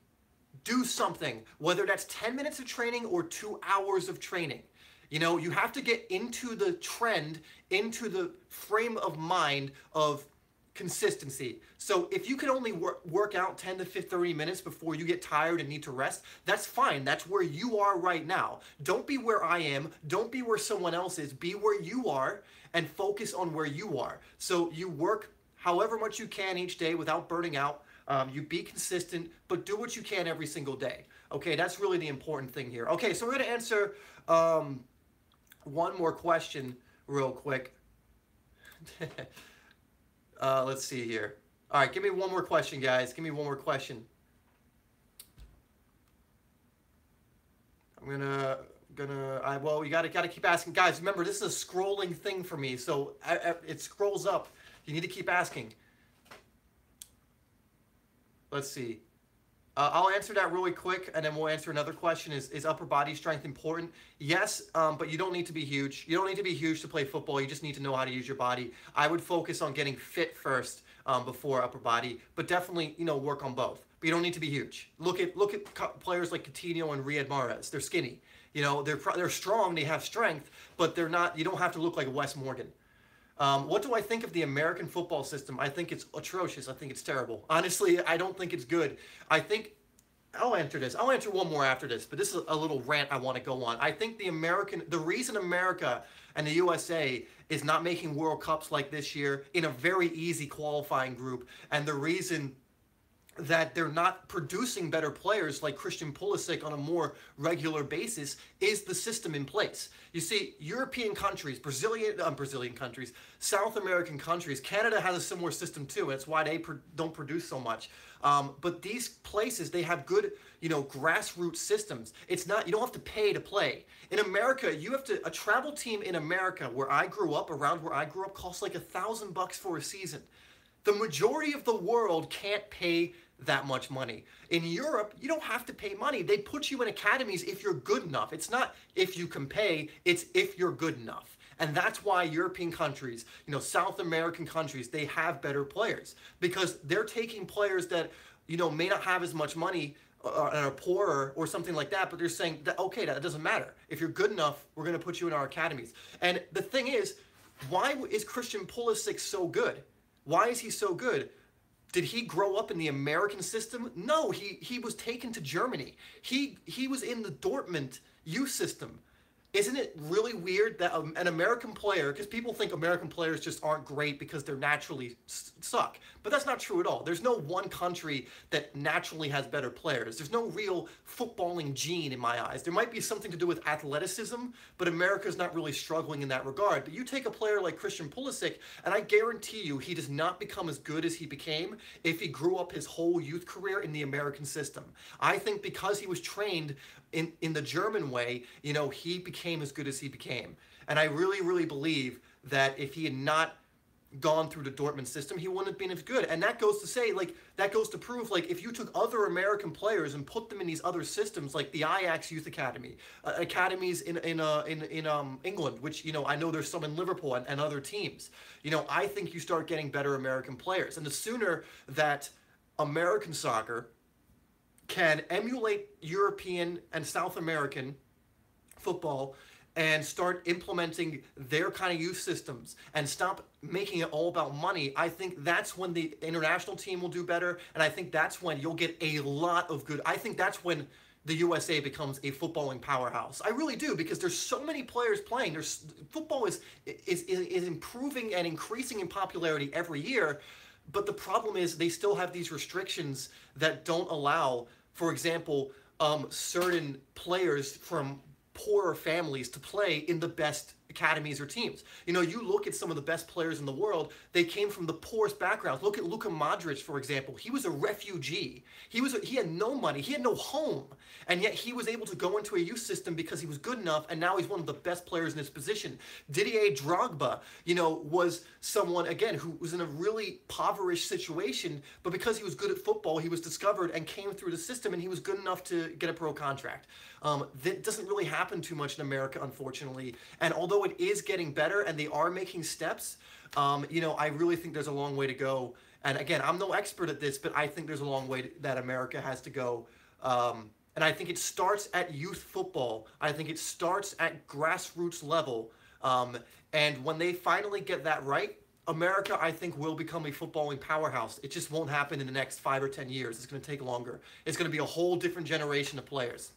Do something, whether that's 10 minutes of training or 2 hours of training. You know, you have to get into the trend, into the frame of mind of consistency. So if you can only work out 10 to 30 minutes before you get tired and need to rest, that's fine. That's where you are right now. Don't be where I am. Don't be where someone else is. Be where you are and focus on where you are. So you work however much you can each day without burning out. You be consistent, but do what you can every single day. Okay, that's really the important thing here. Okay, so we're going to answer one more question real quick. Let's see here. All right, give me one more question, guys. Give me one more question. Well, you gotta keep asking, guys. Remember, this is a scrolling thing for me, so it scrolls up. You need to keep asking. Let's see. I'll answer that really quick, and then we'll answer another question. Is upper body strength important? Yes, but you don't need to be huge. You don't need to be huge to play football. You just need to know how to use your body. I would focus on getting fit first before upper body, but definitely, you know, work on both. But you don't need to be huge. Look at players like Coutinho and Riyad Mahrez. They're skinny. You know, they're strong. They have strength, but they're not. You don't have to look like Wes Morgan. What do I think of the American football system? I think it's atrocious. I think it's terrible. Honestly, I don't think it's good. I'll answer this. I'll answer one more after this, but this is a little rant I want to go on. I think the reason America and the USA is not making World Cups like this year in a very easy qualifying group, and the reason that they're not producing better players like Christian Pulisic on a more regular basis is the system in place. You see, European countries, Brazilian countries, South American countries, Canada has a similar system too. That's why they don't produce so much. But these places, they have good, grassroots systems. It's not, you don't have to pay to play. In America, a travel team in America where I grew up, around where I grew up, costs like $1,000 for a season. The majority of the world can't pay that much money. In Europe, you don't have to pay money. They put you in academies if you're good enough. It's not if you can pay, it's if you're good enough. And that's why European countries, South American countries, they have better players because they're taking players that, may not have as much money and are poorer or something like that, but they're saying that, okay, that doesn't matter. If you're good enough, we're going to put you in our academies. And the thing is, why is Christian Pulisic so good? Why is he so good? Did he grow up in the American system? No, he was taken to Germany. He was in the Dortmund youth system. Isn't it really weird that an American player, because people think American players just aren't great because they're naturally suck, but that's not true at all. There's no one country that naturally has better players. There's no real footballing gene in my eyes. There might be something to do with athleticism, but America's not really struggling in that regard. But you take a player like Christian Pulisic, and I guarantee you he does not become as good as he became if he grew up his whole youth career in the American system. I think because he was trained in the German way, he became as good as he became. And I really, really believe that if he had not gone through the Dortmund system, he wouldn't have been as good. And that goes to say, that goes to prove, if you took other American players and put them in these other systems, like the Ajax Youth Academy, academies in England, which, I know there's some in Liverpool and other teams, I think you start getting better American players. And the sooner that American soccer can emulate European and South American football and start implementing their kind of youth systems and stop making it all about money, I think that's when the international team will do better, and I think that's when you'll get a lot of good. I think that's when the USA becomes a footballing powerhouse. I really do, because there's so many players playing. Football is improving and increasing in popularity every year. But the problem is they still have these restrictions that don't allow, for example, certain players from poorer families to play in the best academies or teams. You look at some of the best players in the world, they came from the poorest backgrounds. Look at Luka Modric, for example. He was a refugee. He had no money. He had no home. And yet he was able to go into a youth system because he was good enough, and now he's one of the best players in his position. Didier Drogba, was someone, again, who was in a really impoverished situation, but because he was good at football, he was discovered and came through the system, and he was good enough to get a pro contract. That doesn't really happen too much in America, unfortunately. And although it is getting better and they are making steps, I really think there's a long way to go. And again, I'm no expert at this, but I think there's a long way that America has to go. And I think it starts at youth football. I think it starts at grassroots level. And when they finally get that right, America, I think, will become a footballing powerhouse. It just won't happen in the next 5 or 10 years. It's going to take longer. It's going to be a whole different generation of players.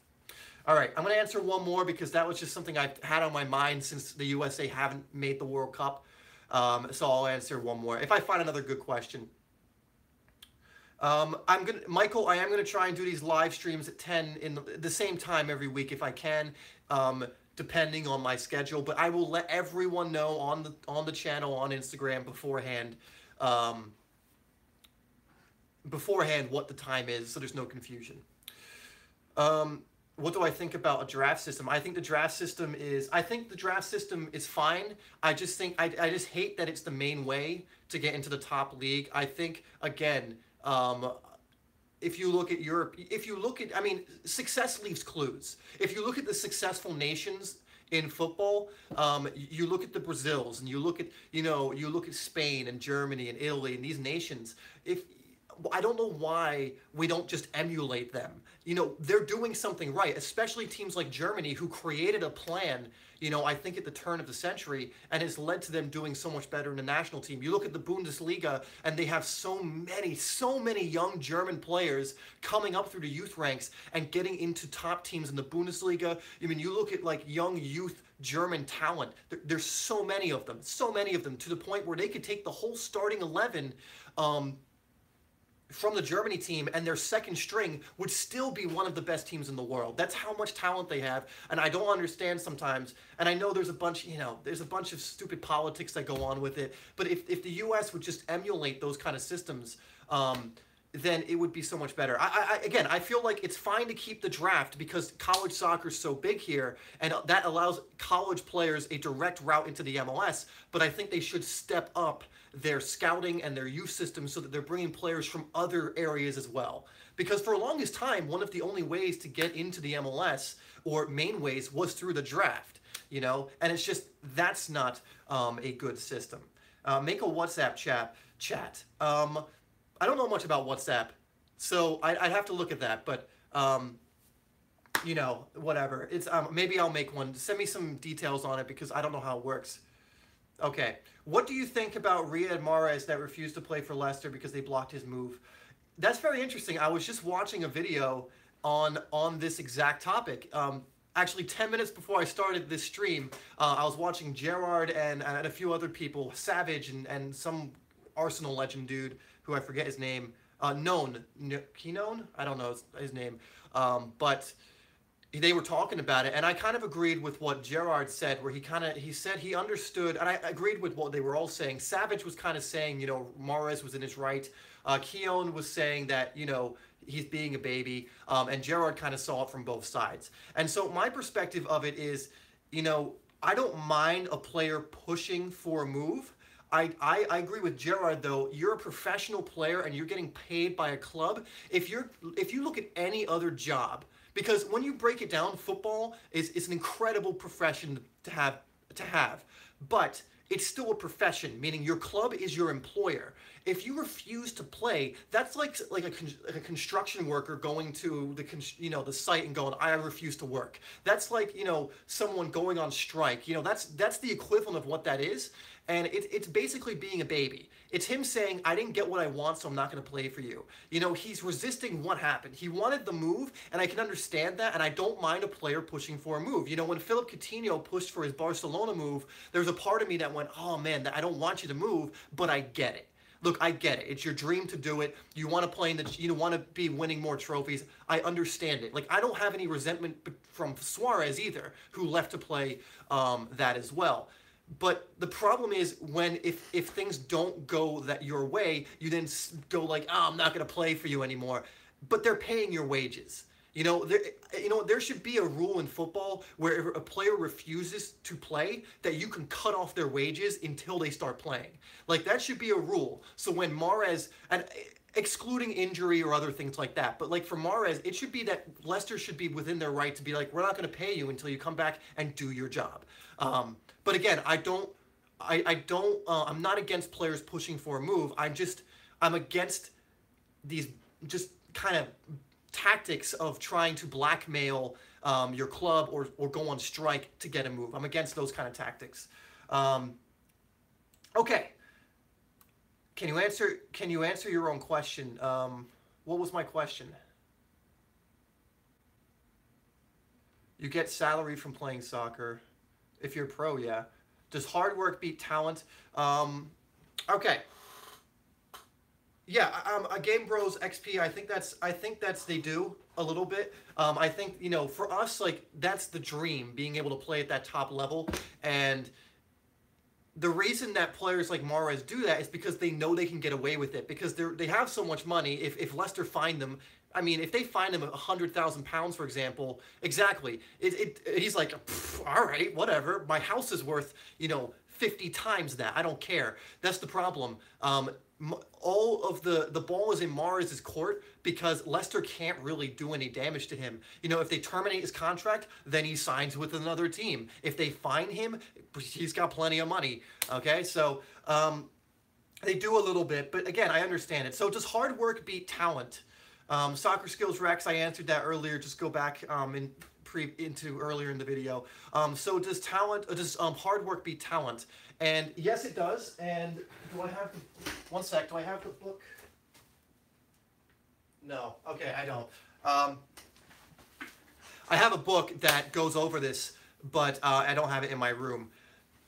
All right, I'm going to answer one more because that was just something I've had on my mind since the USA haven't made the World Cup. So I'll answer one more if I find another good question. Michael, I am gonna try and do these live streams at 10 in the same time every week if I can, depending on my schedule. But I will let everyone know on the channel on Instagram beforehand what the time is, so there's no confusion. What do I think about a draft system? I think the draft system is fine. I just hate that it's the main way to get into the top league. I think, again, if you look at Europe, success leaves clues. If you look at the successful nations in football, you look at the Brazils and you look at Spain and Germany and Italy and these nations. I don't know why we don't just emulate them. They're doing something right, especially teams like Germany, who created a plan, I think at the turn of the century, and has led to them doing so much better in the national team. You look at the Bundesliga, and they have so many young German players coming up through the youth ranks and getting into top teams in the Bundesliga. You look at young youth German talent. There's so many of them, to the point where they could take the whole starting 11 from the Germany team, and their second string would still be one of the best teams in the world. That's how much talent they have, and I don't understand sometimes. And I know there's a bunch, there's a bunch of stupid politics that go on with it. But if the U.S. would just emulate those kind of systems, then it would be so much better. Again, I feel like it's fine to keep the draft because college soccer is so big here, and that allows college players a direct route into the MLS. But I think they should step up their scouting and their youth system so that they're bringing players from other areas as well. Because for the longest time, one of the only ways to get into the MLS, or main ways, was through the draft. And it's just, that's not a good system. Make a WhatsApp chat. I don't know much about WhatsApp, so I'd have to look at that, but, whatever. It's maybe I'll make one. Send me some details on it because I don't know how it works. Okay. What do you think about Riyad Mahrez that refused to play for Leicester because they blocked his move? That's very interesting. I was just watching a video on this exact topic. Actually, 10 minutes before I started this stream, I was watching Gerard and a few other people, Savage and some Arsenal legend dude, who I forget his name, Known? I don't know his name, but they were talking about it, and I kind of agreed with what Gerard said, where he said he understood, and I agreed with what they were all saying. Savage was kind of saying, Mahrez was in his right. Keown was saying that, he's being a baby, and Gerard kind of saw it from both sides. And so my perspective of it is, I don't mind a player pushing for a move. I agree with Gerard, though. You're a professional player and you're getting paid by a club. If you look at any other job, because when you break it down, football is an incredible profession to have, but it's still a profession, meaning your club is your employer. If you refuse to play, that's like a construction worker going to the site and going, I refuse to work. That's like, someone going on strike. That's the equivalent of what that is. And it's basically being a baby. It's him saying, I didn't get what I want, so I'm not going to play for you. He's resisting what happened. He wanted the move, and I can understand that, and I don't mind a player pushing for a move. When Philip Coutinho pushed for his Barcelona move, there was a part of me that went, oh man, I don't want you to move, but I get it. Look, I get it. It's your dream to do it. You want to play you want to be winning more trophies. I understand it. I don't have any resentment from Suarez either, who left to play that as well. But the problem is if things don't go your way, you then go like, oh, I'm not going to play for you anymore. But they're paying your wages. There should be a rule in football where if a player refuses to play, that you can cut off their wages until they start playing. That should be a rule. So when Mahrez, and excluding injury or other things like that, but for Mahrez, it should be that Leicester should be within their right to be like, we're not going to pay you until you come back and do your job. But again, I'm not against players pushing for a move. I'm against these just kind of tactics of trying to blackmail your club or go on strike to get a move. I'm against those kind of tactics. Okay. Can you answer your own question? What was my question? You get salary from playing soccer. If you're pro, yeah. Does hard work beat talent? Okay. Yeah, Game Bros XP. I think that's they do a little bit. I think for us, that's the dream, being able to play at that top level. And the reason that players like Mahrez do that is because they know they can get away with it because they have so much money. If Leicester find them. I mean, if they find him £100,000, for example, exactly, he's like, all right, whatever. My house is worth, 50 times that. I don't care. That's the problem. All of the ball is in Mahrez's court because Leicester can't really do any damage to him. If they terminate his contract, then he signs with another team. If they fine him, he's got plenty of money. Okay, so they do a little bit, but again, I understand it. So does hard work beat talent? Soccer Skills Rex, I answered that earlier. Just go back into earlier in the video. So does hard work beat talent? And yes, it does. And do I have one sec? Do I have the book? No. Okay, I don't. I have a book that goes over this, but I don't have it in my room.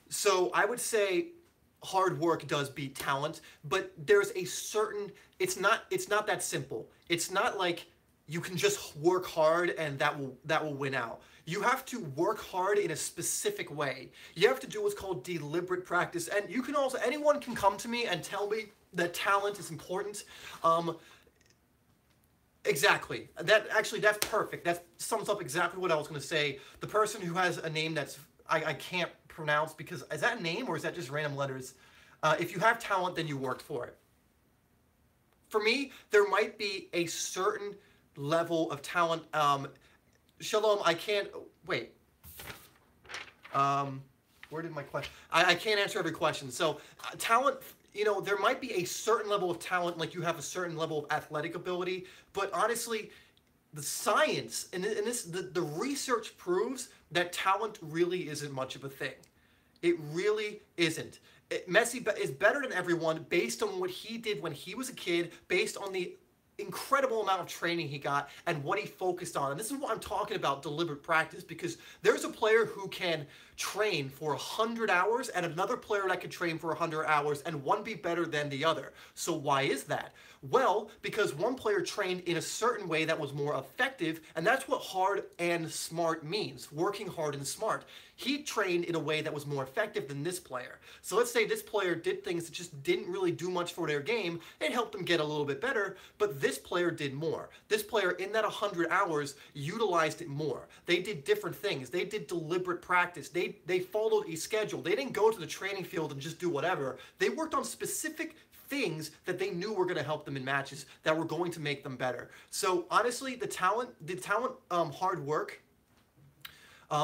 So I would say hard work does beat talent, but there's a certain, it's not that simple. It's not like you can just work hard and that will win out. You have to work hard in a specific way. You have to do what's called deliberate practice. And you can also, anyone can come to me and tell me that talent is important. Exactly. That's perfect. That sums up exactly what I was going to say. The person who has a name that's I can't pronounce, because is that a name or is that just random letters? If you have talent, then you worked for it. For me, there might be a certain level of talent. Shalom, I can't wait. Where did my question? I can't answer every question. So talent, there might be a certain level of talent, like you have a certain level of athletic ability, but honestly, the science and the research proves that talent really isn't much of a thing. It really isn't. Messi is better than everyone based on what he did when he was a kid, based on the incredible amount of training he got and what he focused on. And this is what I'm talking about, deliberate practice, because there's a player who can train for 100 hours and another player that could train for 100 hours and one be better than the other. So why is that? Well, because one player trained in a certain way that was more effective, and that's what hard and smart means, working hard and smart. He trained in a way that was more effective than this player. So let's say this player did things that just didn't really do much for their game. It helped them get a little bit better, but this player did more. This player, in that 100 hours, utilized it more. They did different things. They did deliberate practice. They followed a schedule. They didn't go to the training field and just do whatever. They worked on specific things that they knew were going to help them in matches, that were going to make them better. So honestly, the talent, hard work.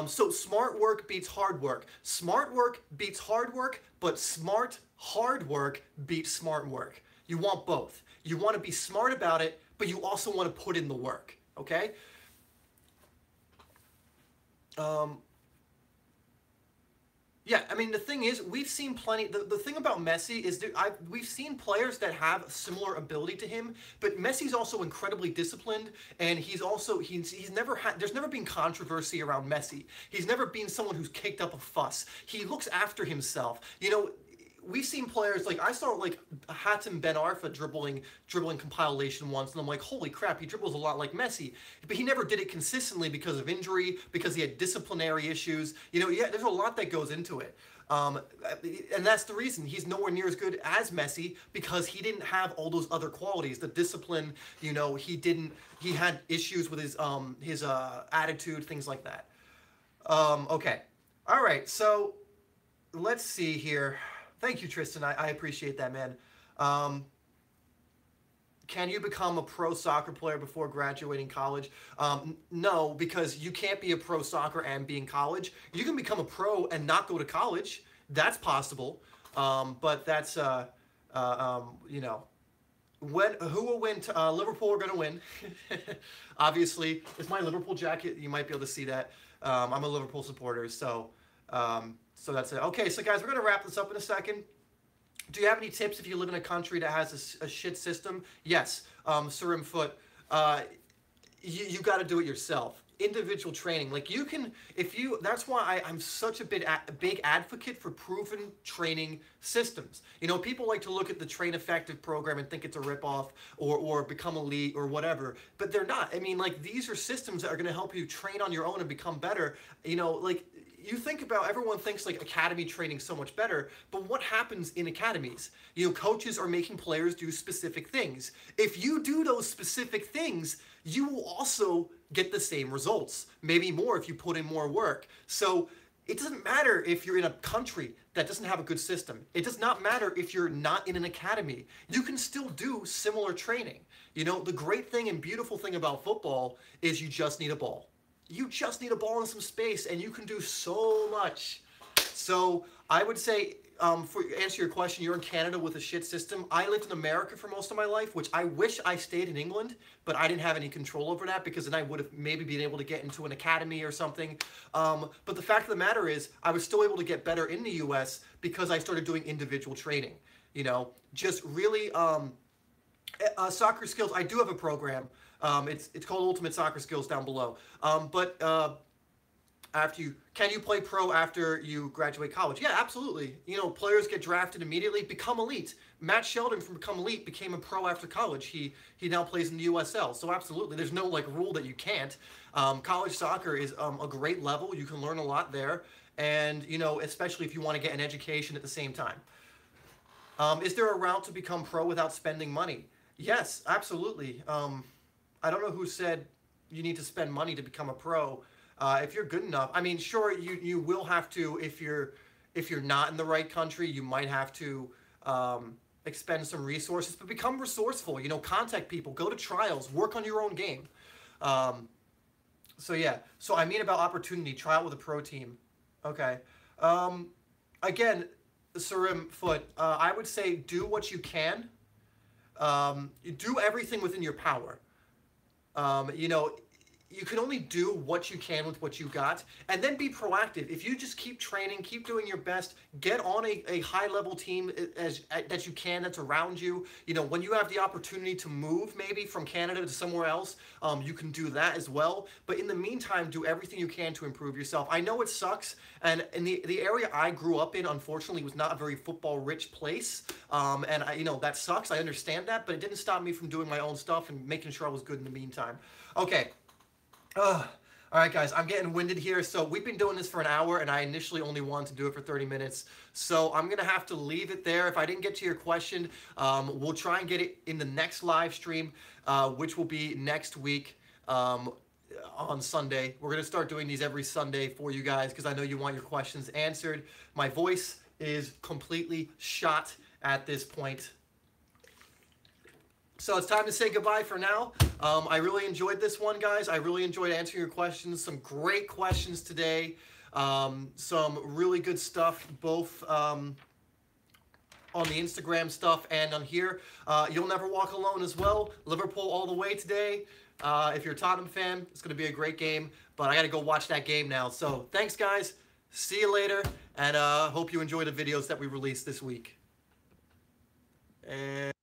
So smart work beats hard work. Smart work beats hard work, but smart hard work beats smart work. You want both. You want to be smart about it, but you also want to put in the work. Okay? Yeah, I mean, the thing is, we've seen plenty. The thing about Messi is that we've seen players that have similar ability to him, but Messi's also incredibly disciplined, and he's never had. There's never been controversy around Messi. He's never been someone who's kicked up a fuss. He looks after himself. We've seen players like, I saw like Hatem Ben Arfa dribbling compilation once, and I'm like, holy crap, he dribbles a lot like Messi. But he never did it consistently because of injury, because he had disciplinary issues. Yeah, there's a lot that goes into it. And that's the reason he's nowhere near as good as Messi, because he didn't have all those other qualities, the discipline. He had issues with his attitude, things like that. Okay, all right. So let's see here. Thank you, Tristan. I appreciate that, man. Can you become a pro soccer player before graduating college? No, because you can't be a pro soccer and be in college. You can become a pro and not go to college. That's possible. But that's, who will win? Liverpool are going to win. Obviously, it's my Liverpool jacket. You might be able to see that. I'm a Liverpool supporter, so that's it. Okay, so guys, we're going to wrap this up in a second. Do you have any tips if you live in a country that has a shit system? Yes, Surim Foot. You got to do it yourself. Individual training, like that's why I'm such a big advocate for proven training systems. People like to look at the Train Effective program and think it's a ripoff or Become Elite or whatever, but they're not. I mean, like, these are systems that are going to help you train on your own and become better. You think about, everyone thinks like academy training so much better, but what happens in academies? Coaches are making players do specific things. If you do those specific things, you will also get the same results, maybe more if you put in more work. So it doesn't matter if you're in a country that doesn't have a good system. It does not matter if you're not in an academy. You can still do similar training. The great thing and beautiful thing about football is you just need a ball. You just need a ball and some space, and you can do so much. So I would say, for answer your question, you're in Canada with a shit system. I lived in America for most of my life, which I wish I stayed in England, but I didn't have any control over that, because then I would have maybe been able to get into an academy or something. But the fact of the matter is, I was still able to get better in the US because I started doing individual training. Just really soccer skills. I do have a program. It's called Ultimate Soccer Skills down below. But can you play pro after you graduate college? Yeah, absolutely. You know, players get drafted immediately, become elite. Matt Sheldon from Become Elite became a pro after college. He now plays in the USL. So absolutely, there's no like rule that you can't. College soccer is a great level. You can learn a lot there, and you know, especially if you want to get an education at the same time. Is there a route to become pro without spending money? Yes, absolutely. I don't know who said you need to spend money to become a pro. If you're good enough, I mean, sure, you will have to if you're not in the right country, you might have to expend some resources, but become resourceful. You know, contact people, go to trials, work on your own game. So yeah, so I mean about opportunity, try out with a pro team. Okay. Again, Sarim Foot, I would say do what you can. Do everything within your power. You know, you can only do what you can with what you got, and then be proactive. If you just keep training, keep doing your best, get on a high-level team that you can, that's around you. You know, when you have the opportunity to move maybe from Canada to somewhere else, you can do that as well. But in the meantime, do everything you can to improve yourself. I know it sucks, and in the area I grew up in, unfortunately, was not a very football-rich place, and you know, that sucks. I understand that, but it didn't stop me from doing my own stuff and making sure I was good in the meantime. Okay. All right, guys, I'm getting winded here. So we've been doing this for an hour, and I initially only wanted to do it for 30 minutes. So I'm going to have to leave it there. If I didn't get to your question, we'll try and get it in the next live stream, which will be next week on Sunday. We're going to start doing these every Sunday for you guys because I know you want your questions answered. My voice is completely shot at this point. So it's time to say goodbye for now. I really enjoyed this one, guys. I really enjoyed answering your questions. Some great questions today. Some really good stuff, both on the Instagram stuff and on here. You'll never walk alone as well. Liverpool all the way today. If you're a Tottenham fan, it's going to be a great game. But I got to go watch that game now. So thanks, guys. See you later. And hope you enjoy the videos that we released this week. And